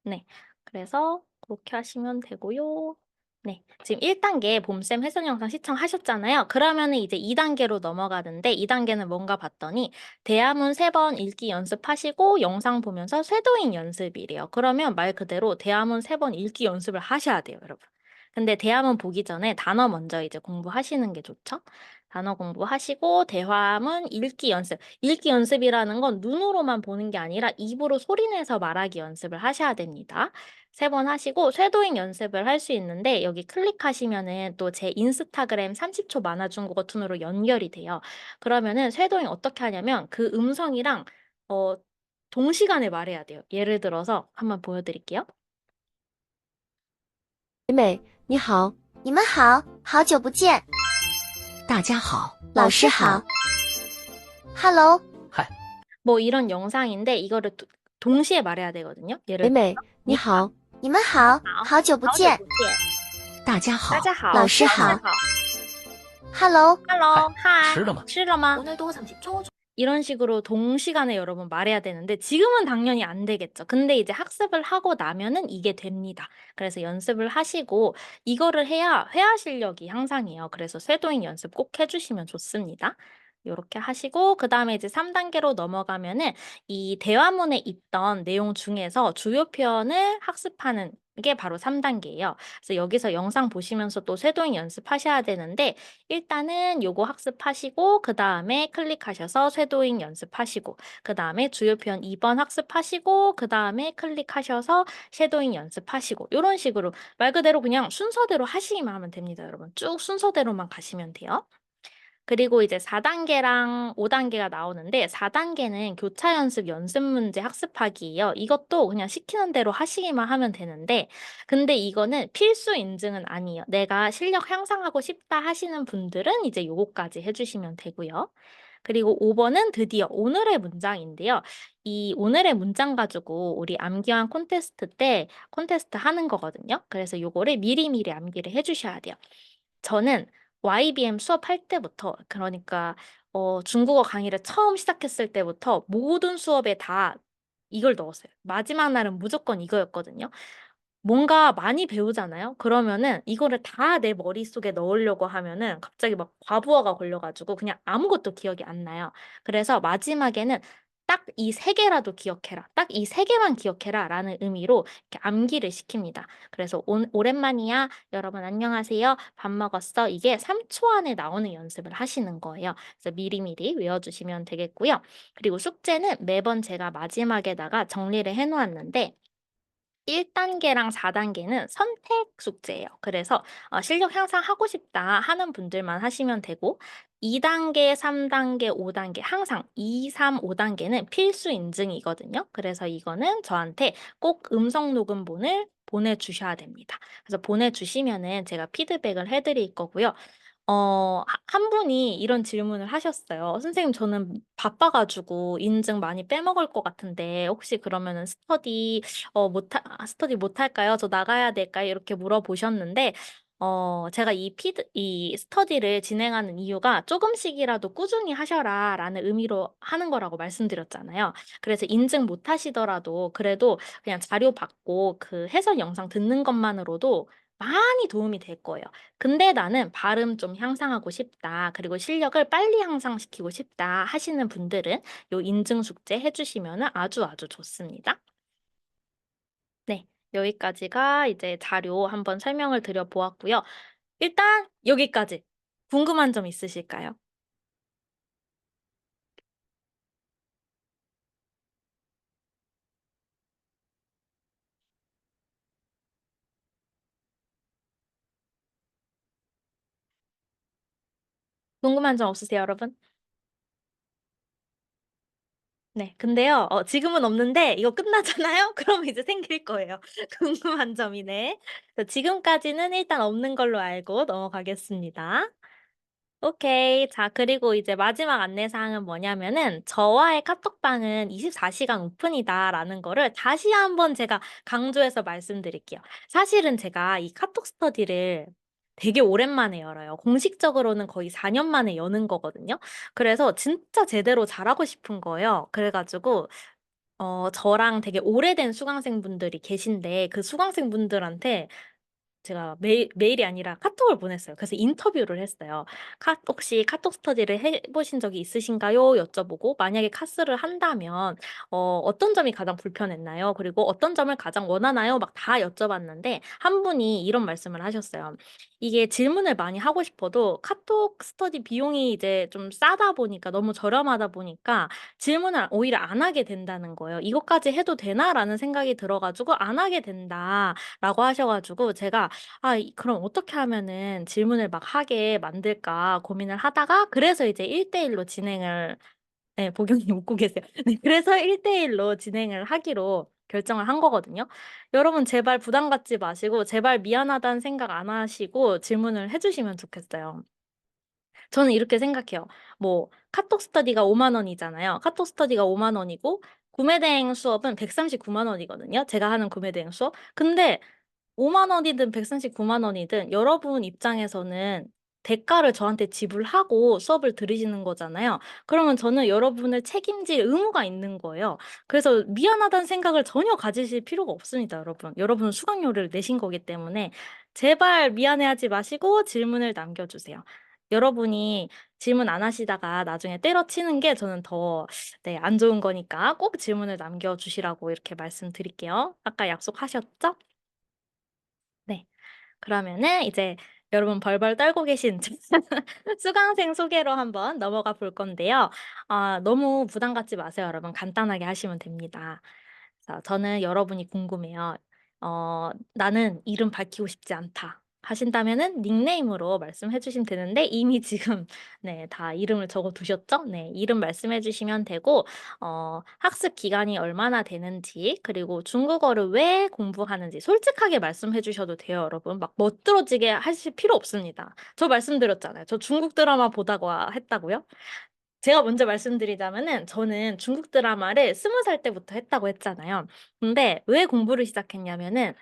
네. 그래서 그렇게 하시면 되고요. 네. 지금 1단계 봄쌤 해설 영상 시청하셨잖아요. 그러면은 이제 2단계로 넘어가는데 2단계는 뭔가 봤더니 대화문 3번 읽기 연습하시고 영상 보면서 쇄도잉 연습이래요. 그러면 말 그대로 대화문 3번 읽기 연습을 하셔야 돼요, 여러분. 근데 대화문 보기 전에 단어 먼저 이제 공부하시는 게 좋죠. 단어 공부하시고 대화문 읽기 연습. 읽기 연습이라는 건 눈으로만 보는 게 아니라 입으로 소리내서 말하기 연습을 하셔야 됩니다. 3번 하시고 쇄도잉 연습을 할 수 있는데 여기 클릭하시면은 또 제 인스타그램 30초 만화 중국어 툰으로 연결이 돼요. 그러면은 쇄도잉 어떻게 하냐면 그 음성이랑 어, 동시간에 말해야 돼요. 예를 들어서 한번 보여드릴게요. 美美，你好，你们好，好久不见。大家好，老师好。Hello， 뭐 이런 영상인데 이거를 동시에 말해야 되거든요. 美 예를 美，你好，你们好，好久不见。大家好，大家好，老师好大家好 Hello， Hello, hi. 吃了吗？ 吃了吗? 오늘 동상 집중. 이런 식으로 동시간에 여러분 말해야 되는데 지금은 당연히 안 되겠죠. 근데 이제 학습을 하고 나면은 이게 됩니다. 그래서 연습을 하시고 이거를 해야 회화 실력이 향상해요. 그래서 쇄도잉 연습 꼭 해주시면 좋습니다. 요렇게 하시고 그 다음에 이제 3단계로 넘어가면은 이 대화문에 있던 내용 중에서 주요 표현을 학습하는 게 바로 3단계예요. 그래서 여기서 영상 보시면서 또 쇄도잉 연습하셔야 되는데 일단은 요거 학습하시고 그 다음에 클릭하셔서 쇄도잉 연습하시고 그 다음에 주요 표현 2번 학습하시고 그 다음에 클릭하셔서 섀도잉 연습하시고 이런 식으로 말 그대로 그냥 순서대로 하시기만 하면 됩니다, 여러분. 쭉 순서대로만 가시면 돼요. 그리고 이제 4단계랑 5단계가 나오는데 4단계는 교차 연습 연습 문제 학습하기예요. 이것도 그냥 시키는 대로 하시기만 하면 되는데 근데 이거는 필수 인증은 아니에요. 내가 실력 향상하고 싶다 하시는 분들은 이제 요거까지 해주시면 되고요. 그리고 5번은 드디어 오늘의 문장인데요. 이 오늘의 문장 가지고 우리 암기왕 콘테스트 때 콘테스트 하는 거거든요. 그래서 요거를 미리미리 암기를 해주셔야 돼요. 저는 YBM 수업할 때부터 그러니까 중국어 강의를 처음 시작했을 때부터 모든 수업에 다 이걸 넣었어요. 마지막 날은 무조건 이거였거든요. 뭔가 많이 배우잖아요. 그러면은 이거를 다 내 머릿속에 넣으려고 하면은 갑자기 막 과부하가 걸려가지고 그냥 아무것도 기억이 안 나요. 그래서 마지막에는 딱 이 3개라도 기억해라. 딱 이 3개만 기억해라. 라는 의미로 이렇게 암기를 시킵니다. 그래서 오랜만이야. 여러분 안녕하세요. 밥 먹었어. 이게 3초 안에 나오는 연습을 하시는 거예요. 그래서 미리미리 외워주시면 되겠고요. 그리고 숙제는 매번 제가 마지막에다가 정리를 해놓았는데 1단계랑 4단계는 선택 숙제예요. 그래서 실력 향상하고 싶다 하는 분들만 하시면 되고 2단계, 3단계, 5단계 항상 2, 3, 5단계는 필수 인증이거든요. 그래서 이거는 저한테 꼭 음성 녹음본을 보내주셔야 됩니다. 그래서 보내주시면은 제가 피드백을 해드릴 거고요. 한 분이 이런 질문을 하셨어요. 선생님, 저는 바빠가지고 인증 많이 빼먹을 것 같은데, 혹시 그러면은 스터디 못할까요? 저 나가야 될까요? 이렇게 물어보셨는데, 제가 이 스터디를 진행하는 이유가 조금씩이라도 꾸준히 하셔라 라는 의미로 하는 거라고 말씀드렸잖아요. 그래서 인증 못 하시더라도 그래도 그냥 자료 받고 그 해설 영상 듣는 것만으로도 많이 도움이 될 거예요. 근데 나는 발음 좀 향상하고 싶다. 그리고 실력을 빨리 향상시키고 싶다 하시는 분들은 요 인증 숙제 해주시면 아주 아주 좋습니다. 네, 여기까지가 이제 자료 한번 설명을 드려보았고요. 일단 여기까지. 궁금한 점 있으실까요? 궁금한 점 없으세요, 여러분? 네, 근데요, 지금은 없는데 이거 끝나잖아요? 그럼 이제 생길 거예요. 궁금한 점이네. 그래서 지금까지는 일단 없는 걸로 알고 넘어가겠습니다. 오케이. 자, 그리고 이제 마지막 안내사항은 뭐냐면은 저와의 카톡방은 24시간 오픈이다라는 거를 다시 한번 제가 강조해서 말씀드릴게요. 사실은 제가 이 카톡 스터디를 되게 오랜만에 열어요. 공식적으로는 거의 4년 만에 여는 거거든요. 그래서 진짜 제대로 잘하고 싶은 거예요. 그래가지고 저랑 되게 오래된 수강생분들이 계신데 그 수강생분들한테 제가 메일이 아니라 카톡을 보냈어요. 그래서 인터뷰를 했어요. 혹시 카톡 스터디를 해보신 적이 있으신가요? 여쭤보고, 만약에 카스를 한다면, 어떤 점이 가장 불편했나요? 그리고 어떤 점을 가장 원하나요? 막 다 여쭤봤는데, 한 분이 이런 말씀을 하셨어요. 이게 질문을 많이 하고 싶어도 카톡 스터디 비용이 이제 좀 싸다 보니까, 너무 저렴하다 보니까 질문을 오히려 안 하게 된다는 거예요. 이것까지 해도 되나라는 생각이 들어가지고 안 하게 된다라고 하셔가지고 제가 그럼 어떻게 하면은 질문을 막 하게 만들까 고민을 하다가 그래서 이제 1대1로 진행을 네, 보경이 웃고 계세요. 네, 그래서 1대1로 진행을 하기로 결정을 한 거거든요. 여러분 제발 부담 갖지 마시고 제발 미안하다는 생각 안 하시고 질문을 해주시면 좋겠어요. 저는 이렇게 생각해요. 뭐 카톡 스터디가 5만 원이잖아요. 카톡 스터디가 5만 원이고 구매 대행 수업은 139만 원이거든요. 제가 하는 구매 대행 수업. 근데 5만 원이든 139만 원이든 여러분 입장에서는 대가를 저한테 지불하고 수업을 들으시는 거잖아요. 그러면 저는 여러분을 책임질 의무가 있는 거예요. 그래서 미안하다는 생각을 전혀 가지실 필요가 없습니다, 여러분. 여러분은 수강료를 내신 거기 때문에 제발 미안해하지 마시고 질문을 남겨주세요. 여러분이 질문 안 하시다가 나중에 때려치는 게 저는 더, 네, 안 좋은 거니까 꼭 질문을 남겨주시라고 이렇게 말씀드릴게요. 아까 약속하셨죠? 네. 그러면은 이제 여러분 벌벌 떨고 계신 수강생 소개로 한번 넘어가 볼 건데요. 너무 부담 갖지 마세요, 여러분. 간단하게 하시면 됩니다. 저는 여러분이 궁금해요. 나는 이름 밝히고 싶지 않다. 하신다면은 닉네임으로 말씀해 주시면 되는데 이미 지금 네, 다 이름을 적어 두셨죠? 네, 이름 말씀해 주시면 되고 학습 기간이 얼마나 되는지 그리고 중국어를 왜 공부하는지 솔직하게 말씀해 주셔도 돼요, 여러분. 막 멋들어지게 하실 필요 없습니다. 저 말씀드렸잖아요. 저 중국 드라마 보다고 했다고요? 제가 먼저 말씀드리자면은 저는 중국 드라마를 20살 때부터 했다고 했잖아요. 근데 왜 공부를 시작했냐면은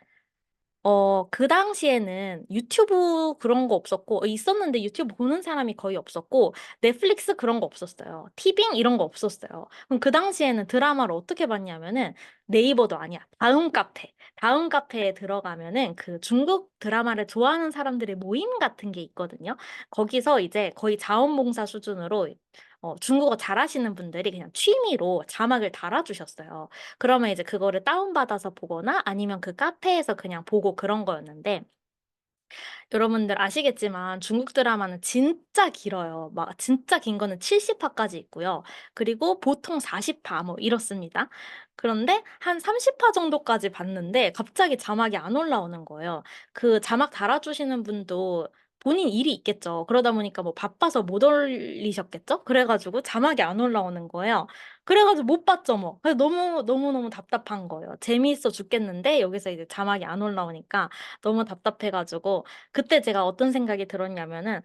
그 당시에는 유튜브 그런 거 없었고, 있었는데 유튜브 보는 사람이 거의 없었고, 넷플릭스 그런 거 없었어요. 티빙 이런 거 없었어요. 그럼 그 당시에는 드라마를 어떻게 봤냐면은 네이버도 아니야. 다음 카페. 다음 카페에 들어가면은 그 중국 드라마를 좋아하는 사람들의 모임 같은 게 있거든요. 거기서 이제 거의 자원봉사 수준으로 중국어 잘하시는 분들이 그냥 취미로 자막을 달아주셨어요. 그러면 이제 그거를 다운받아서 보거나 아니면 그 카페에서 그냥 보고 그런 거였는데 여러분들 아시겠지만 중국 드라마는 진짜 길어요. 막 진짜 긴 거는 70화까지 있고요. 그리고 보통 40화 뭐 이렇습니다. 그런데 한 30화 정도까지 봤는데 갑자기 자막이 안 올라오는 거예요. 그 자막 달아주시는 분도 본인 일이 있겠죠. 그러다 보니까 뭐 바빠서 못 올리셨겠죠? 그래가지고 자막이 안 올라오는 거예요. 그래가지고 못 봤죠, 뭐. 그래서 너무 답답한 거예요. 재미있어 죽겠는데 여기서 이제 자막이 안 올라오니까 너무 답답해가지고 그때 제가 어떤 생각이 들었냐면은,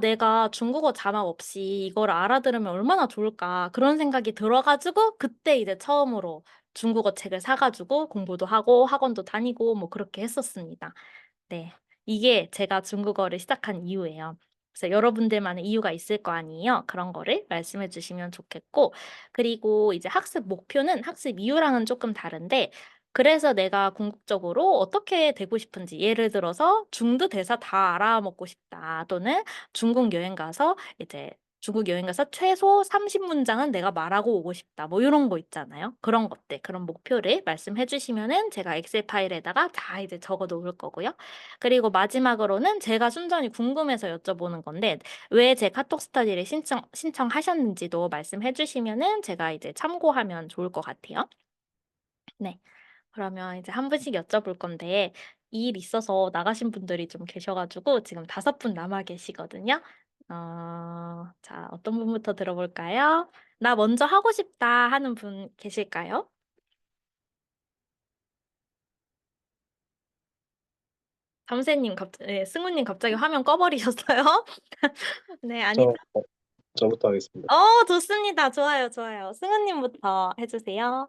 내가 중국어 자막 없이 이걸 알아들으면 얼마나 좋을까. 그런 생각이 들어가지고, 그때 이제 처음으로 중국어 책을 사가지고 공부도 하고 학원도 다니고 뭐 그렇게 했었습니다. 네. 이게 제가 중국어를 시작한 이유예요. 그래서 여러분들만의 이유가 있을 거 아니에요. 그런 거를 말씀해 주시면 좋겠고, 그리고 이제 학습 목표는 학습 이유랑은 조금 다른데, 그래서 내가 궁극적으로 어떻게 되고 싶은지, 예를 들어서 중드 대사 다 알아먹고 싶다, 또는 중국 여행 가서 최소 30문장은 내가 말하고 오고 싶다. 뭐 이런 거 있잖아요. 그런 것들, 그런 목표를 말씀해 주시면은 제가 엑셀 파일에다가 다 이제 적어 놓을 거고요. 그리고 마지막으로는 제가 순전히 궁금해서 여쭤보는 건데, 왜 제 카톡 스터디를 신청하셨는지도 말씀해 주시면은 제가 이제 참고하면 좋을 것 같아요. 네. 그러면 이제 한 분씩 여쭤볼 건데, 일 있어서 나가신 분들이 좀 계셔가지고, 지금 5분 남아 계시거든요. 자, 어떤 분부터 들어볼까요? 나 먼저 하고 싶다 하는 분 계실까요? 승우님 갑자기 화면 꺼버리셨어요? 네, 아니죠? 저부터 하겠습니다. 좋습니다. 좋아요, 좋아요. 승우님부터 해주세요.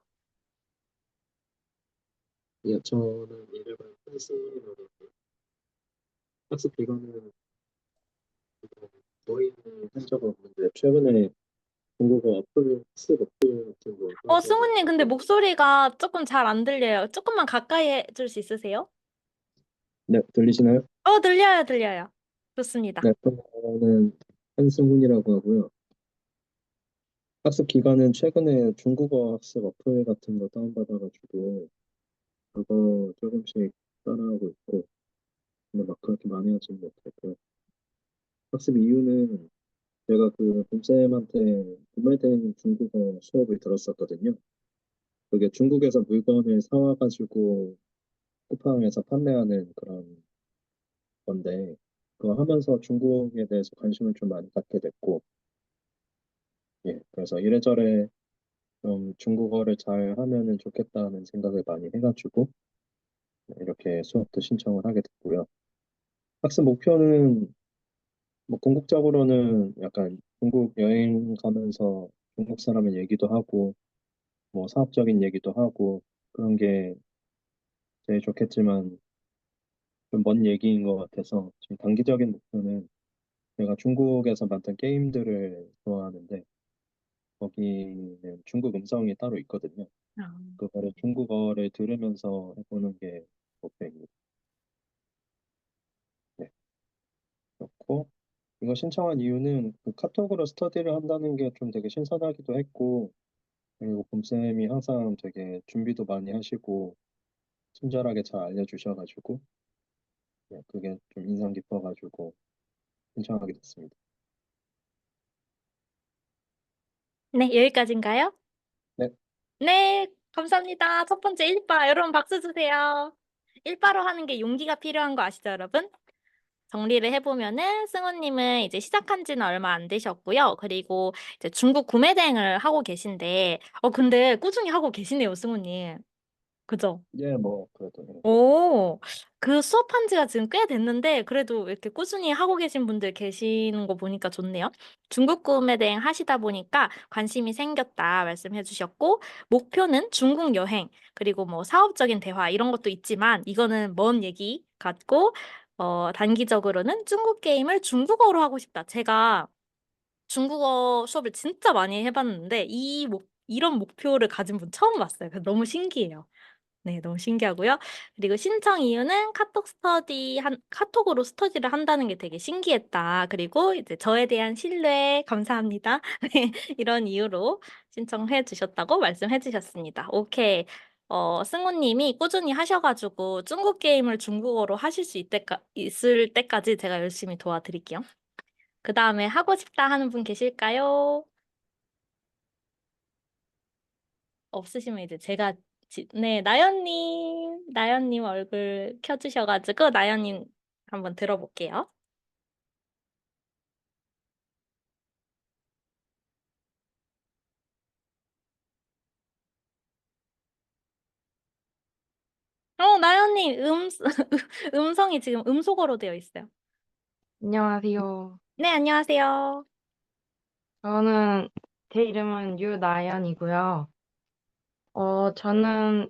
예, 저는 이름은 한신으로 학습 기간은 거의는 한 적은 없는데 최근에 중국어 학습 어플 같은 거 승우님, 근데 목소리가 조금 잘 안 들려요. 조금만 가까이 해줄 수 있으세요? 네, 들리시나요? 들려요, 들려요. 좋습니다. 네, 저는 한승훈이라고 하고요. 학습 기간은 최근에 중국어 학습 어플 같은 거 다운받아가지고 그거 조금씩 따라하고 있고, 근데 막 그렇게 많이 하지는 못했고요. 학습 이유는 제가 그 봄쌤한테 구매된 중국어 수업을 들었었거든요. 그게 중국에서 물건을 사와가지고 쿠팡에서 판매하는 그런 건데, 그거 하면서 중국에 대해서 관심을 좀 많이 갖게 됐고, 예, 그래서 이래저래 좀 중국어를 잘 하면은 좋겠다는 생각을 많이 해가지고 이렇게 수업도 신청을 하게 됐고요. 학습 목표는 뭐 궁극적으로는 약간 중국 여행 가면서 중국 사람의 얘기도 하고 뭐 사업적인 얘기도 하고 그런 게 제일 좋겠지만 좀 먼 얘기인 것 같아서 지금 단기적인 목표는 제가 중국에서 만든 게임들을 좋아하는데 거기는 중국 음성이 따로 있거든요. 아, 그거를 중국어를 들으면서 해보는 게 목표입니다. 네, 그렇고 이거 신청한 이유는 그 카톡으로 스터디를 한다는 게 좀 되게 신선하기도 했고, 그리고 봄쌤이 항상 되게 준비도 많이 하시고 친절하게 잘 알려주셔가지고 네, 그게 좀 인상 깊어가지고 신청하게 됐습니다. 네, 여기까지인가요? 네, 네, 감사합니다. 첫 번째 1바. 여러분 박수 주세요. 1바로 하는 게 용기가 필요한 거 아시죠, 여러분? 정리를 해보면은 승우님은 이제 시작한 지는 얼마 안 되셨고요. 그리고 이제 중국 구매 대행을 하고 계신데, 근데 꾸준히 하고 계시네요, 승우님. 그죠? 예, 뭐 그래도 네. 오, 그 수업한 지가 지금 꽤 됐는데, 그래도 이렇게 꾸준히 하고 계신 분들 계시는 거 보니까 좋네요. 중국 구매 대행 하시다 보니까 관심이 생겼다 말씀해 주셨고, 목표는 중국 여행, 그리고 뭐 사업적인 대화 이런 것도 있지만, 이거는 먼 얘기 같고, 단기적으로는 중국 게임을 중국어로 하고 싶다. 제가 중국어 수업을 진짜 많이 해봤는데, 이런 목표를 가진 분 처음 봤어요. 그래서 너무 신기해요. 네, 너무 신기하고요. 그리고 신청 이유는 카톡으로 스터디를 한다는 게 되게 신기했다. 그리고 이제 저에 대한 신뢰 감사합니다. 네, 이런 이유로 신청해 주셨다고 말씀해 주셨습니다. 오케이. 승우님이 꾸준히 하셔가지고 중국 게임을 중국어로 하실 수 있을 때까지 제가 열심히 도와드릴게요. 그 다음에 하고 싶다 하는 분 계실까요? 없으시면 이제 제가 네, 나연님 얼굴 켜주셔가지고 나연님 한번 들어볼게요. 나연님 음성이 지금 음소거로 되어 있어요. 안녕하세요. 네, 안녕하세요. 저는 제 이름은 유나연이고요. 저는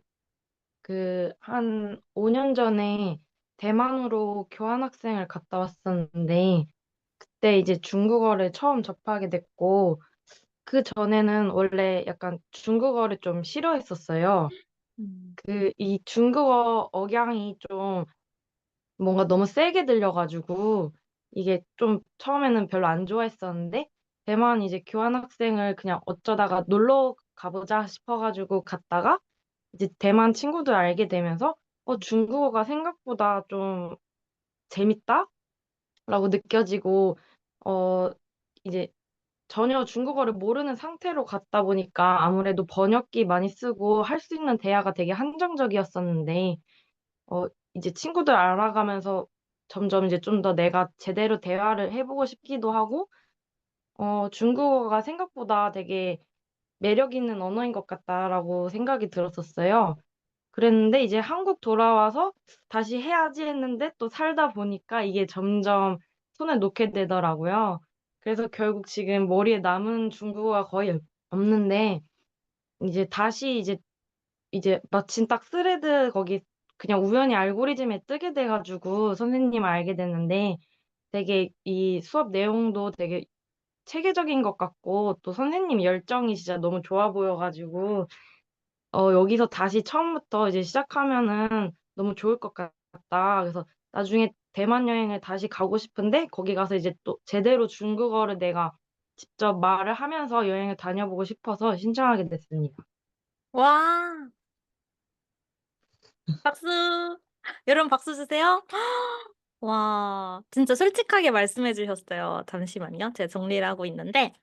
한 5년 전에 대만으로 교환학생을 갔다 왔었는데 그때 이제 중국어를 처음 접하게 됐고 그 전에는 원래 약간 중국어를 좀 싫어했었어요. 음, 이 중국어 억양이 좀 뭔가 너무 세게 들려가지고 이게 좀 처음에는 별로 안 좋아했었는데 대만 이제 교환학생을 그냥 어쩌다가 놀러 가보자 싶어가지고 갔다가 이제 대만 친구들 알게 되면서 중국어가 생각보다 좀 재밌다라고 느껴지고 어 이제 전혀 중국어를 모르는 상태로 갔다 보니까 아무래도 번역기 많이 쓰고 할 수 있는 대화가 되게 한정적이었었는데 어, 이제 친구들 알아가면서 점점 이제 좀 더 내가 제대로 대화를 해보고 싶기도 하고, 중국어가 생각보다 되게 매력 있는 언어인 것 같다라고 생각이 들었었어요. 그랬는데 이제 한국 돌아와서 다시 해야지 했는데 또 살다 보니까 이게 점점 손에 놓게 되더라고요. 그래서 결국 지금 머리에 남은 중국어가 거의 없는데, 이제 다시 이제 마침 딱 스레드 거기 그냥 우연히 알고리즘에 뜨게 돼가지고 선생님을 알게 됐는데 되게 이 수업 내용도 되게 체계적인 것 같고 또 선생님 열정이 진짜 너무 좋아 보여가지고 여기서 다시 처음부터 이제 시작하면은 너무 좋을 것 같다. 그래서 나중에 대만 여행을 다시 가고 싶은데 거기 가서 이제 또 제대로 중국어를 내가 직접 말을 하면서 여행을 다녀보고 싶어서 신청하게 됐습니다. 와, 박수. 여러분 박수 주세요. 와, 진짜 솔직하게 말씀해 주셨어요. 잠시만요. 제가 정리를 하고 있는데.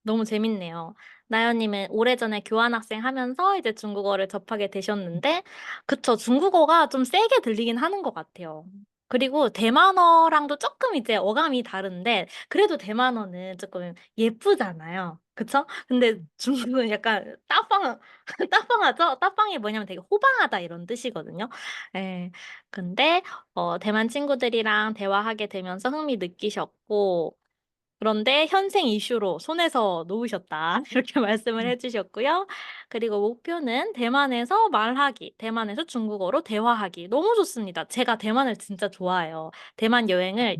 너무 재밌네요. 나연님은 오래전에 교환학생 하면서 이제 중국어를 접하게 되셨는데, 그쵸. 중국어가 좀 세게 들리긴 하는 것 같아요. 그리고 대만어랑도 조금 이제 어감이 다른데, 그래도 대만어는 조금 예쁘잖아요. 그쵸? 근데 중국은 약간 따빵하죠? 따빵이 뭐냐면 되게 호방하다 이런 뜻이거든요. 예. 근데, 대만 친구들이랑 대화하게 되면서 흥미 느끼셨고, 그런데 현생 이슈로 손에서 놓으셨다. 이렇게 말씀을 해주셨고요. 그리고 목표는 대만에서 말하기, 대만에서 중국어로 대화하기. 너무 좋습니다. 제가 대만을 진짜 좋아해요. 대만 여행을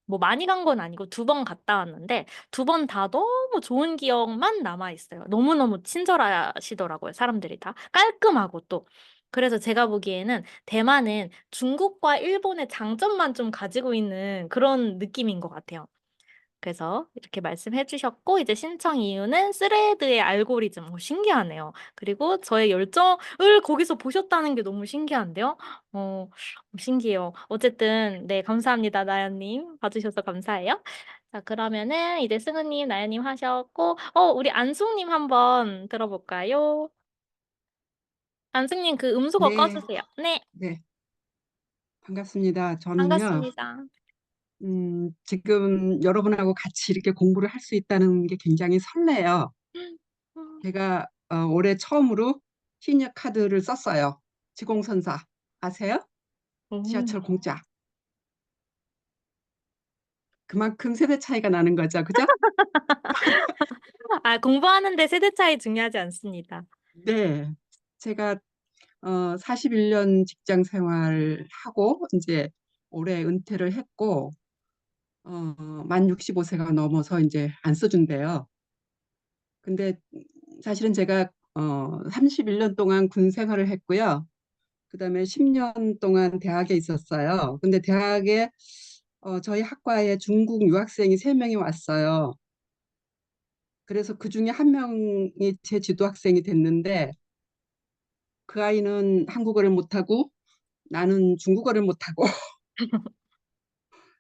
뭐 많이 간 건 아니고 2번 갔다 왔는데 2번 다 너무 좋은 기억만 남아 있어요. 너무너무 친절하시더라고요. 사람들이 다. 깔끔하고 또. 그래서 제가 보기에는 대만은 중국과 일본의 장점만 좀 가지고 있는 그런 느낌인 것 같아요. 그래서 이렇게 말씀해 주셨고, 이제 신청 이유는 스레드의 알고리즘. 신기하네요. 그리고 저의 열정을 거기서 보셨다는 게 너무 신기한데요? 신기해요. 어쨌든, 네, 감사합니다, 나연님. 봐주셔서 감사해요. 자, 그러면은 이제 승우님, 나연님 하셨고, 우리 안숙님 한번 들어볼까요? 안숙님 그 음소거 네, 꺼주세요. 네, 네, 반갑습니다. 저는요, 반갑습니다. 지금 여러분하고 같이 이렇게 공부를 할 수 있다는 게 굉장히 설레요. 제가 올해 처음으로 시니어 카드를 썼어요. 지공선사 아세요? 음. 지하철 공짜. 그만큼 세대 차이가 나는 거죠, 그죠? 공부하는데 세대 차이 중요하지 않습니다. 네, 제가 41년 직장 생활하고 이제 올해 은퇴를 했고 만 65세가 넘어서 이제 안 써준대요. 근데 사실은 제가 31년 동안 군 생활을 했고요. 그다음에 10년 동안 대학에 있었어요. 근데 대학에 저희 학과에 중국 유학생이 3명이 왔어요. 그래서 그 중에 한 명이 제 지도학생이 됐는데 그 아이는 한국어를 못하고 나는 중국어를 못하고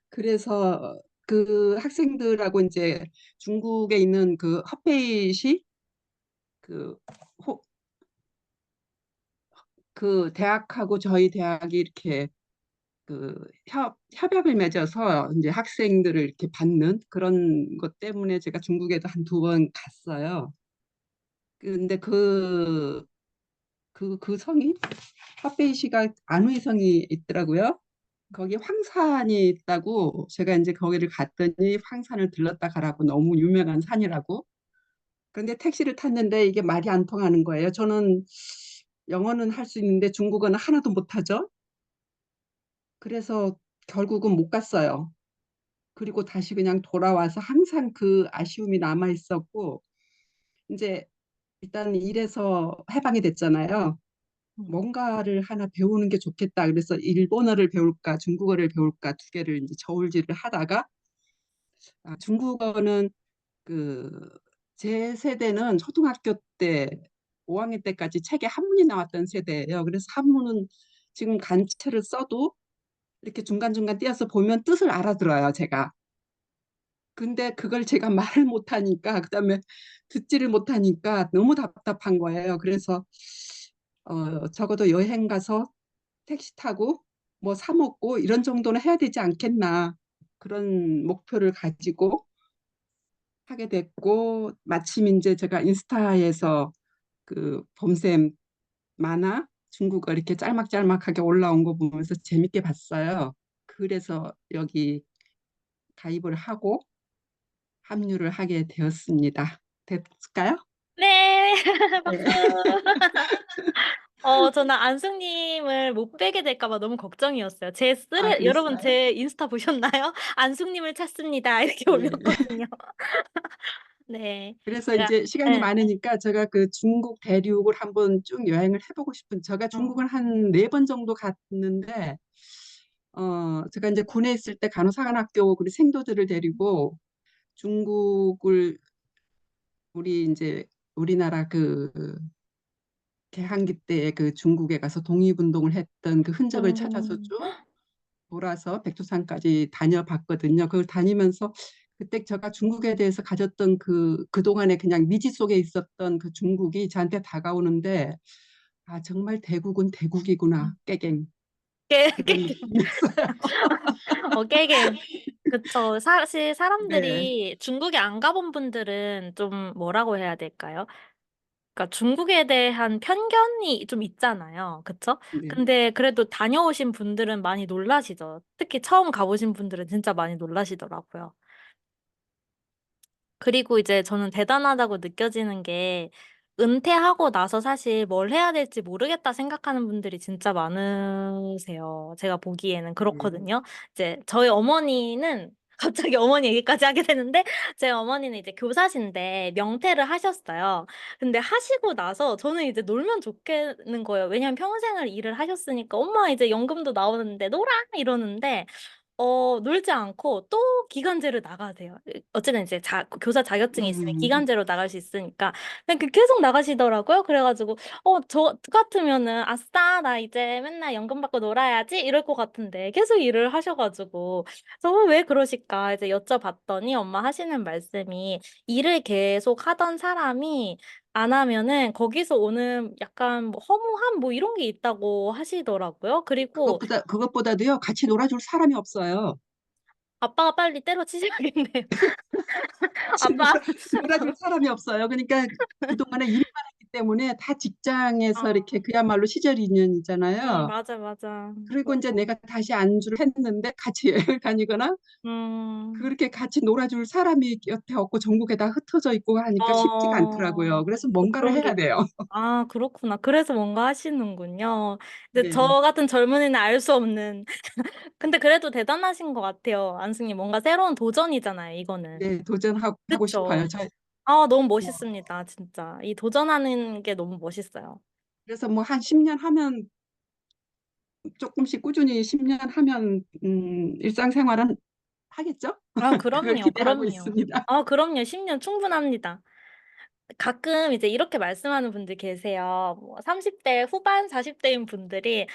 그래서 그 학생들하고 이제 중국에 있는 그 허페이시 그, 호- 그 대학하고 저희 대학이 이렇게 그 협약을 맺어서 이제 학생들을 이렇게 받는 그런 것 때문에 제가 중국에도 한 2번 갔어요. 근데 그 성이 핫베이시가 안후이 성이 있더라고요. 거기 황산이 있다고 제가 이제 거기를 갔더니 황산을 들렀다 가라고 너무 유명한 산이라고. 그런데 택시를 탔는데 이게 말이 안 통하는 거예요. 저는 영어는 할 수 있는데 중국어는 하나도 못하죠. 그래서 결국은 못 갔어요. 그리고 다시 그냥 돌아와서 항상 그 아쉬움이 남아 있었고 이제 일단 일에서 해방이 됐잖아요. 뭔가를 하나 배우는 게 좋겠다. 그래서 일본어를 배울까 중국어를 배울까 2개를 이제 저울질을 하다가 중국어는 그 제 세대는 초등학교 때 5학년 때까지 책에 한문이 나왔던 세대예요. 그래서 한문은 지금 간체를 써도 이렇게 중간중간 띄어서 보면 뜻을 알아들어요, 제가. 근데 그걸 제가 말을 못하니까 그다음에 듣지를 못하니까 너무 답답한 거예요. 그래서 적어도 여행 가서 택시 타고 뭐 사 먹고 이런 정도는 해야 되지 않겠나 그런 목표를 가지고 하게 됐고 마침 이제 제가 인스타에서 그 봄샘 만화 중국어 이렇게 짤막짤막하게 올라온 거 보면서 재밌게 봤어요. 그래서 여기 가입을 하고 합류를 하게 되었습니다. 됐을까요? 네, 네. 박수. 저는 안숙님을 못 뵈게 될까 봐 너무 걱정이었어요. 아, 여러분 그랬어요? 제 인스타 보셨나요? 안숙님을 찾습니다. 이렇게 네. 올렸거든요. 네. 그래서 제가, 이제 시간이 네. 많으니까 제가 그 중국 대륙을 한번 쭉 여행을 해보고 싶은, 제가 음. 중국을 한 4번 정도 갔는데, 제가 이제 군에 있을 때 간호사관학교 우리 생도들을 데리고 중국을, 우리 이제 우리나라 그 개항기 때에 그 중국에 가서 독립운동을 했던 그 흔적을 찾아서 음. 쭉 돌아서 백두산까지 다녀봤거든요. 그걸 다니면서 그때 제가 중국에 대해서 가졌던 그동안에 그냥 미지 속에 있었던 그 중국이 저한테 다가오는데, 아, 정말 대국은 대국이구나, 깨갱. 그런 깨갱. 느낌이었어요. 깨갱. 그쵸. 사실 네, 사람들이 중국에 안 가본 분들은 좀 뭐라고 해야 될까요? 그러니까 중국에 대한 편견이 좀 있잖아요. 그쵸? 네. 근데 그래도 다녀오신 분들은 많이 놀라시죠. 특히 처음 가보신 분들은 진짜 많이 놀라시더라고요. 그리고 이제 저는 대단하다고 느껴지는 게 은퇴하고 나서 사실 뭘 해야 될지 모르겠다 생각하는 분들이 진짜 많으세요. 제가 보기에는 네. 그렇거든요. 이제 저희 어머니는 갑자기 어머니 얘기까지 하게 되는데 제 어머니는 이제 교사신데 명퇴를 하셨어요. 근데 하시고 나서 저는 이제 놀면 좋겠는 거예요. 왜냐면 평생을 일을 하셨으니까 엄마 이제 연금도 나오는데 놀아 이러는데 놀지 않고 또 기간제로 나가세요. 어쨌든 이제 교사 자격증이 있으면 음, 기간제로 나갈 수 있으니까. 그냥 계속 나가시더라고요. 그래가지고, 저 같으면은, 아싸, 나 이제 맨날 연금 받고 놀아야지? 이럴 것 같은데, 계속 일을 하셔가지고, 왜 그러실까? 이제 여쭤봤더니 엄마 하시는 말씀이, 일을 계속 하던 사람이 안 하면은 거기서 오는 약간 뭐 허무함 뭐 이런 게 있다고 하시더라고요. 그리고 그것보다도요, 같이 놀아줄 사람이 없어요. 아빠가 빨리 때려치셔야겠네요. 같이 아빠. 놀아줄 사람이 없어요. 그러니까 그동안에 일만 했기 때문에 다 직장에서 어, 이렇게 그야말로 시절 인연이잖아요. 맞아, 맞아. 그리고 이제 내가 다시 안주를 했는데 같이 여행을 다니거나 음, 그렇게 같이 놀아줄 사람이 곁에 없고 전국에 다 흩어져 있고 하니까 쉽지가 않더라고요. 그래서 뭔가를 그런 게 해야 돼요. 그렇구나. 그래서 뭔가 하시는군요. 근데 저 네, 같은 젊은이는 알 수 없는. 근데 그래도 대단하신 것 같아요. 안승님. 뭔가 새로운 도전이잖아요, 이거는. 네, 도전하고 싶어요. 그쵸? 너무 멋있습니다, 진짜. 이 도전하는 게 너무 멋있어요. 그래서 뭐 한 10년 하면 조금씩 꾸준히 10년 하면 일상생활은 하겠죠? 그걸 그럼요, 기대하고 그럼요. 있습니다. 그럼요. 10년 충분합니다. 가끔 이제 이렇게 말씀하는 분들 계세요. 뭐 30대 후반, 40대인 분들이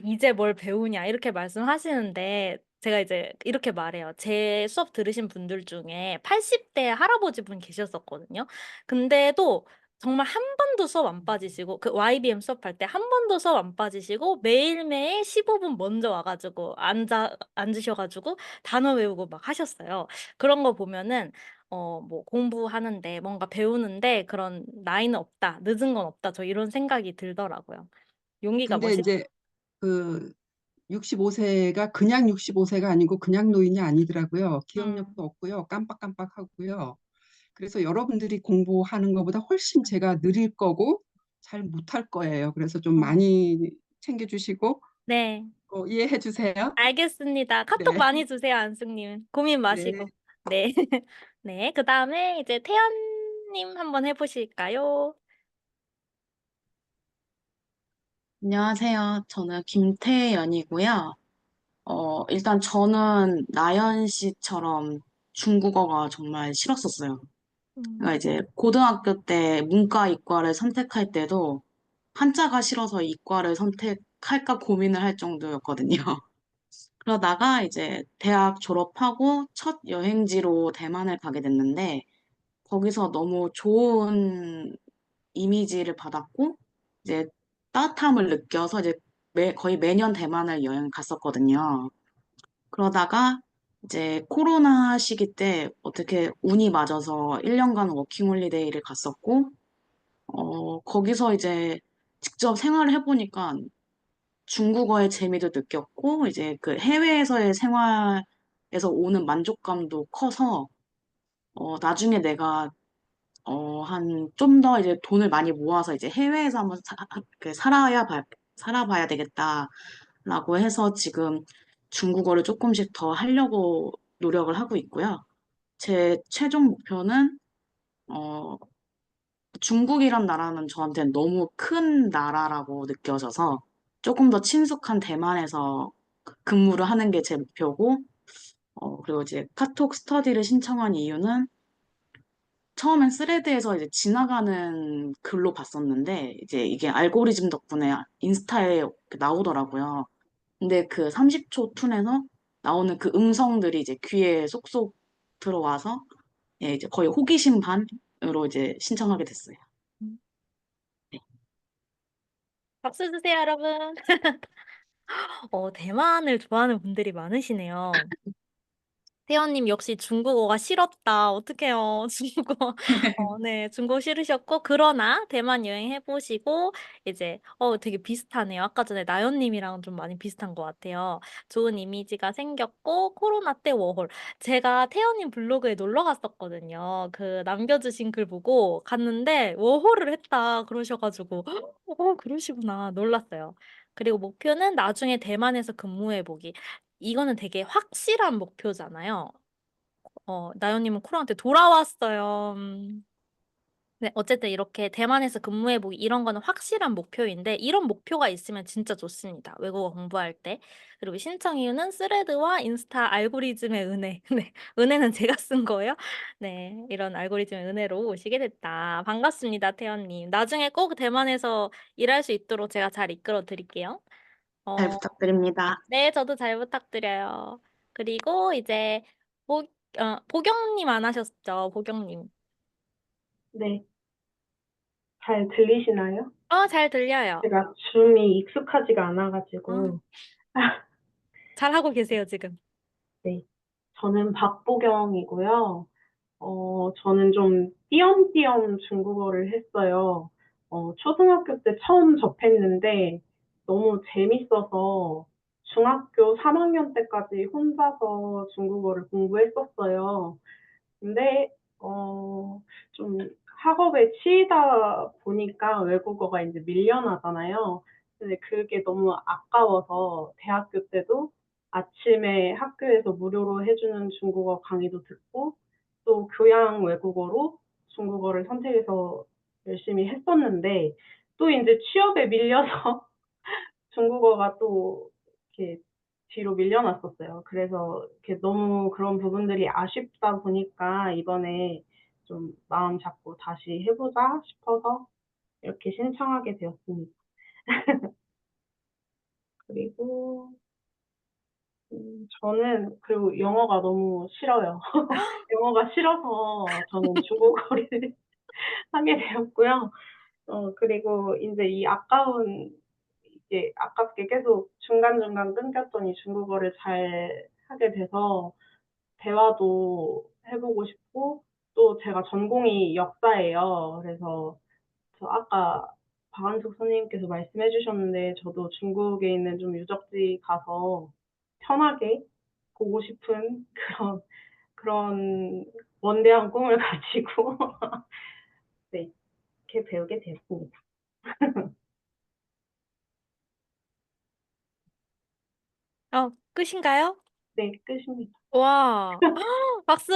이제 뭘 배우냐 이렇게 말씀하시는데 제가 이제 이렇게 말해요. 제 수업 들으신 분들 중에 80대 할아버지 분 계셨었거든요. 근데도 정말 한 번도 수업 안 빠지시고 그 YBM 수업할 때 한 번도 수업 안 빠지시고 매일매일 15분 먼저 와가지고 앉으셔가지고 단어 외우고 막 하셨어요. 그런 거 보면은 뭐 공부하는데 뭔가 배우는데 그런 나이는 없다, 늦은 건 없다. 저 이런 생각이 들더라고요. 용기가 근데 멋있. 이제 그 65세가 그냥 65세가 아니고 그냥 노인이 아니더라고요. 음, 기억력도 없고요. 깜빡깜빡하고요. 그래서 여러분들이 공부하는 것보다 훨씬 제가 느릴 거고 잘 못할 거예요. 그래서 좀 음. 많이 챙겨주시고 네, 이해해 주세요. 알겠습니다. 카톡 네, 많이 주세요, 안승님. 고민 네. 마시고. 네. 네, 그 다음에 이제 태연님 한번 해보실까요? 안녕하세요. 저는 김태연이고요. 일단 저는 나연 씨처럼 중국어가 정말 싫었었어요. 그러니까 음, 이제 고등학교 때 문과 이과를 선택할 때도 한자가 싫어서 이과를 선택할까 고민을 할 정도였거든요. 그러다가 이제 대학 졸업하고 첫 여행지로 대만을 가게 됐는데 거기서 너무 좋은 이미지를 받았고 이제 따뜻함을 느껴서 이제 거의 매년 대만을 여행 갔었거든요. 그러다가 이제 코로나 시기 때 어떻게 운이 맞아서 1년간 워킹홀리데이를 갔었고, 거기서 이제 직접 생활을 해보니까 중국어의 재미도 느꼈고, 이제 그 해외에서의 생활에서 오는 만족감도 커서, 나중에 내가 좀 더 이제 돈을 많이 모아서 이제 해외에서 한번 살아봐야 되겠다라고 해서 지금 중국어를 조금씩 더 하려고 노력을 하고 있고요. 제 최종 목표는 어, 중국이란 나라는 저한테는 너무 큰 나라라고 느껴져서 조금 더 친숙한 대만에서 근무를 하는 게 제 목표고, 그리고 이제 카톡 스터디를 신청한 이유는 처음엔 스레드에서 이제 지나가는 글로 봤었는데, 이제 이게 알고리즘 덕분에 인스타에 이렇게 나오더라고요. 근데 그 30초 툰에서 나오는 그 음성들이 이제 귀에 쏙쏙 들어와서, 예, 이제 거의 호기심 반으로 이제 신청하게 됐어요. 음. 네. 박수 주세요, 여러분. 대만을 좋아하는 분들이 많으시네요. 태연님 역시 중국어가 싫었다. 어떡해요. 중국어. 네. 중국어 싫으셨고, 그러나 대만 여행해보시고, 이제, 되게 비슷하네요. 아까 전에 나연님이랑 좀 많이 비슷한 것 같아요. 좋은 이미지가 생겼고, 코로나 때 워홀. 제가 태연님 블로그에 놀러 갔었거든요. 그 남겨주신 글 보고 갔는데, 워홀을 했다. 그러셔가지고, 그러시구나. 놀랐어요. 그리고 목표는 나중에 대만에서 근무해보기. 이거는 되게 확실한 목표잖아요. 나연님은 코로나 때 돌아왔어요. 네, 어쨌든 이렇게 대만에서 근무해보기 이런 거는 확실한 목표인데 이런 목표가 있으면 진짜 좋습니다. 외국어 공부할 때. 그리고 신청 이유는 스레드와 인스타 알고리즘의 은혜. 네, 은혜는 제가 쓴 거예요. 네, 이런 알고리즘의 은혜로 오시게 됐다. 반갑습니다, 태연님. 나중에 꼭 대만에서 일할 수 있도록 제가 잘 이끌어 드릴게요. 잘 어, 부탁드립니다. 네, 저도 잘 부탁드려요. 그리고 이제 보, 보경님 안 하셨죠? 보경님. 네, 잘 들리시나요? 잘 들려요. 제가 줌이 익숙하지가 아, 않아가지고. 잘하고 계세요, 지금. 네, 저는 박보경이고요. 저는 좀 띄엄띄엄 중국어를 했어요. 초등학교 때 처음 접했는데 너무 재밌어서 중학교 3학년 때까지 혼자서 중국어를 공부했었어요. 근데 좀 학업에 치이다 보니까 외국어가 이제 밀려나잖아요. 근데 그게 너무 아까워서 대학교 때도 아침에 학교에서 무료로 해주는 중국어 강의도 듣고 또 교양 외국어로 중국어를 선택해서 열심히 했었는데 또 이제 취업에 밀려서 중국어가 또 이렇게 뒤로 밀려났었어요. 그래서 이렇게 너무 그런 부분들이 아쉽다 보니까 이번에 좀 마음 잡고 다시 해보자 싶어서 이렇게 신청하게 되었습니다. 그리고 저는 그리고 영어가 너무 싫어요. 영어가 싫어서 저는 중국어를 하게 되었고요. 그리고 이제 이 이게 아깝게 계속 중간중간 끊겼더니 중국어를 잘 하게 돼서 대화도 해보고 싶고, 또 제가 전공이 역사예요. 그래서 저 아까 박한숙 선생님께서 말씀해 주셨는데, 저도 중국에 있는 좀 유적지 가서 편하게 보고 싶은 그런 원대한 꿈을 가지고, 네, 이렇게 배우게 되었습니다. 끝인가요? 네, 끝입니다. 와, 박수!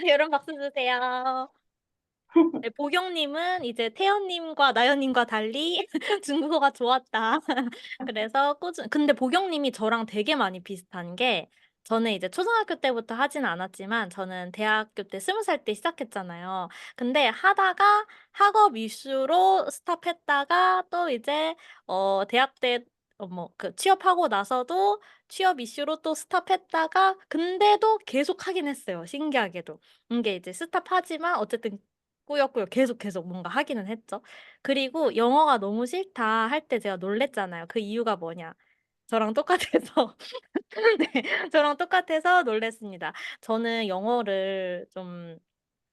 여러분 박수 주세요. 네, 보경님은 이제 태연님과 나연님과 달리 중국어가 좋았다. 그래서 근데 보경님이 저랑 되게 많이 비슷한 게 저는 이제 초등학교 때부터 하진 않았지만 저는 대학교 때 20살 때 시작했잖아요. 근데 하다가 학업 이슈로 스탑했다가 또 이제 대학 때 그 취업하고 나서도 취업 이슈로 또 스탑했다가 근데도 계속 하긴 했어요. 신기하게도. 이게 이제 스탑하지만 어쨌든 꾸역꾸역 계속 뭔가 하기는 했죠. 그리고 영어가 너무 싫다 할 때 제가 놀랬잖아요. 그 이유가 뭐냐. 저랑 똑같아서. 네, 저랑 똑같아서 놀랬습니다. 저는 영어를 좀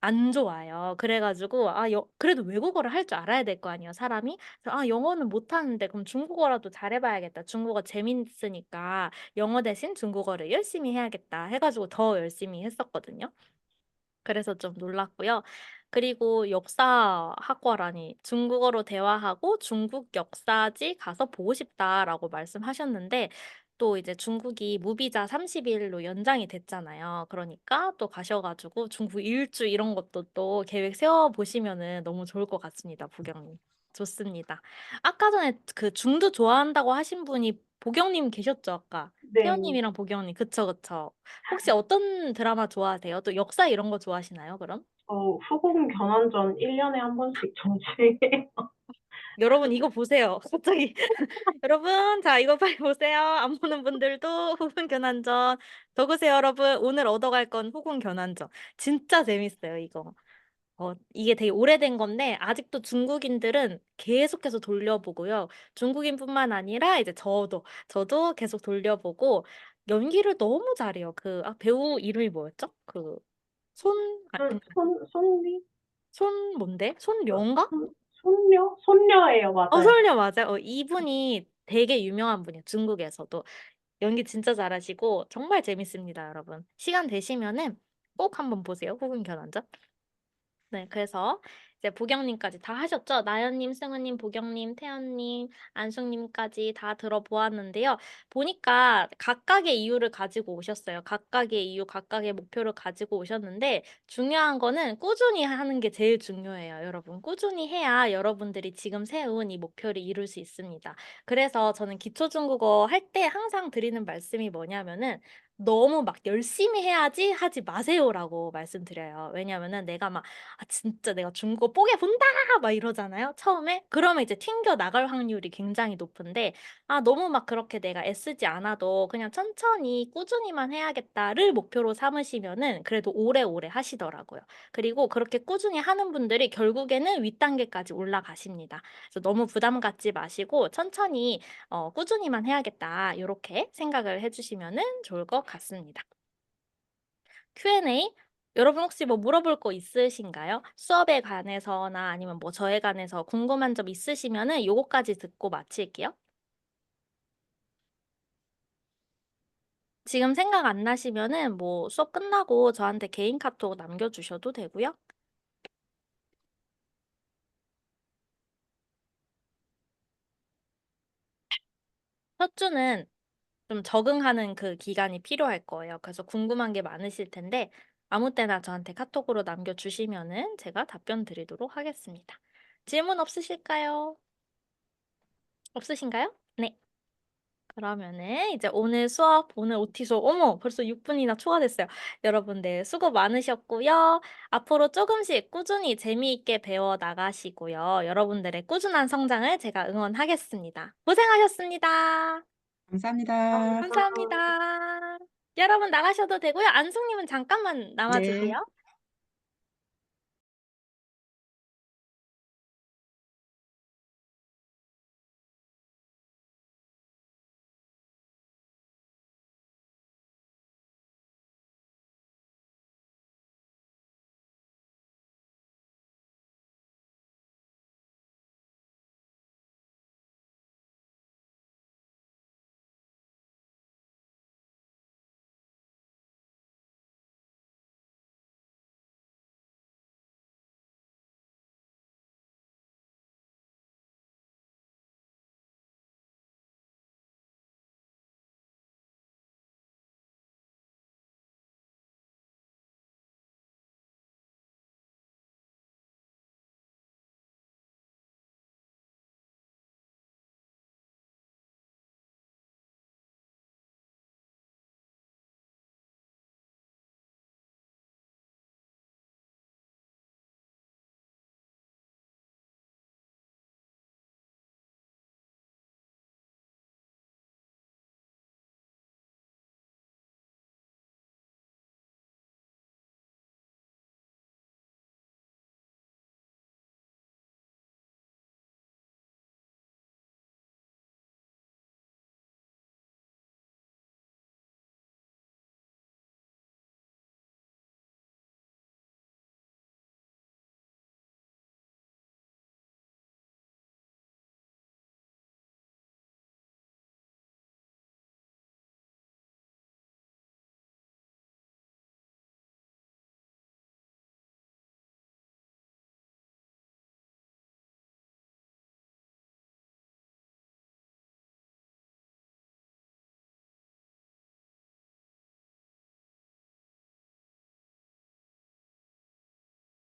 안 좋아해요. 그래가지고, 그래도 외국어를 할 줄 알아야 될 거 아니에요, 사람이? 그래서, 영어는 못하는데, 그럼 중국어라도 잘해봐야겠다. 중국어 재밌으니까 영어 대신 중국어를 열심히 해야겠다. 해가지고 더 열심히 했었거든요. 그래서 좀 놀랐고요. 그리고 역사학과라니 중국어로 대화하고 중국 역사지 가서 보고 싶다라고 말씀하셨는데 또 이제 중국이 무비자 30일로 연장이 됐잖아요. 그러니까 또 가셔가지고 중국 일주 이런 것도 또 계획 세워보시면은 너무 좋을 것 같습니다, 보경님. 좋습니다. 아까 전에 그 중도 좋아한다고 하신 분이 보경님 계셨죠, 아까? 네. 태연님이랑 보경님. 그쵸, 그쵸. 혹시 어떤 드라마 좋아하세요? 또 역사 이런 거 좋아하시나요, 그럼? 후궁 견환전 1년에 한 번씩 정주행해요. 여러분 이거 보세요. 갑자기 여러분 자 이거 빨리 보세요. 안 보는 분들도 후군 견환전 적으세요, 여러분. 오늘 얻어갈 건 후군 견환전. 진짜 재밌어요, 이거. 이게 되게 오래된 건데 아직도 중국인들은 계속해서 돌려보고요. 중국인뿐만 아니라 이제 저도 계속 돌려보고 연기를 너무 잘해요. 배우 이름이 뭐였죠? 손리? 손 뭔데? 손령가? 손녀예요, 맞아요. 솔려 맞아요. 이분이 되게 유명한 분이에요. 중국에서도. 연기 진짜 잘하시고 정말 재밌습니다, 여러분. 시간 되시면은 꼭 한번 보세요. 후군 견환전. 네, 그래서 이제 보경님까지 다 하셨죠? 나연님, 승우님, 보경님, 태연님, 안숙님까지 다 들어보았는데요. 보니까 각각의 이유를 가지고 오셨어요. 각각의 이유, 각각의 목표를 가지고 오셨는데 중요한 거는 꾸준히 하는 게 제일 중요해요, 여러분. 꾸준히 해야 여러분들이 지금 세운 이 목표를 이룰 수 있습니다. 그래서 저는 기초중국어 할 때 항상 드리는 말씀이 뭐냐면은 너무 막 열심히 해야지 하지 마세요라고 말씀드려요. 왜냐면은 진짜 내가 중국어 뽀개 본다! 막 이러잖아요. 처음에. 그러면 이제 튕겨 나갈 확률이 굉장히 높은데, 너무 막 그렇게 내가 애쓰지 않아도 그냥 천천히 꾸준히만 해야겠다를 목표로 삼으시면은 그래도 오래오래 하시더라고요. 그리고 그렇게 꾸준히 하는 분들이 결국에는 윗단계까지 올라가십니다. 그래서 너무 부담 갖지 마시고 천천히 꾸준히만 해야겠다. 이렇게 생각을 해주시면은 좋을 것 같습니다. Q&A 여러분 혹시 뭐 물어볼 거 있으신가요? 수업에 관해서나 아니면 뭐 저에 관해서 궁금한 점 있으시면은 요거까지 듣고 마칠게요. 지금 생각 안 나시면은 뭐 수업 끝나고 저한테 개인 카톡 남겨주셔도 되고요. 첫 주는 좀 적응하는 그 기간이 필요할 거예요. 그래서 궁금한 게 많으실 텐데 아무 때나 저한테 카톡으로 남겨주시면은 제가 답변 드리도록 하겠습니다. 질문 없으실까요? 없으신가요? 네. 그러면은 이제 오늘 OT 수업, 어머, 벌써 6분이나 초과됐어요. 여러분들 수고 많으셨고요. 앞으로 조금씩 꾸준히 재미있게 배워 나가시고요. 여러분들의 꾸준한 성장을 제가 응원하겠습니다. 고생하셨습니다. 감사합니다. 감사합니다. 여러분 나가셔도 되고요. 안숙님은 잠깐만 네. 남아주세요.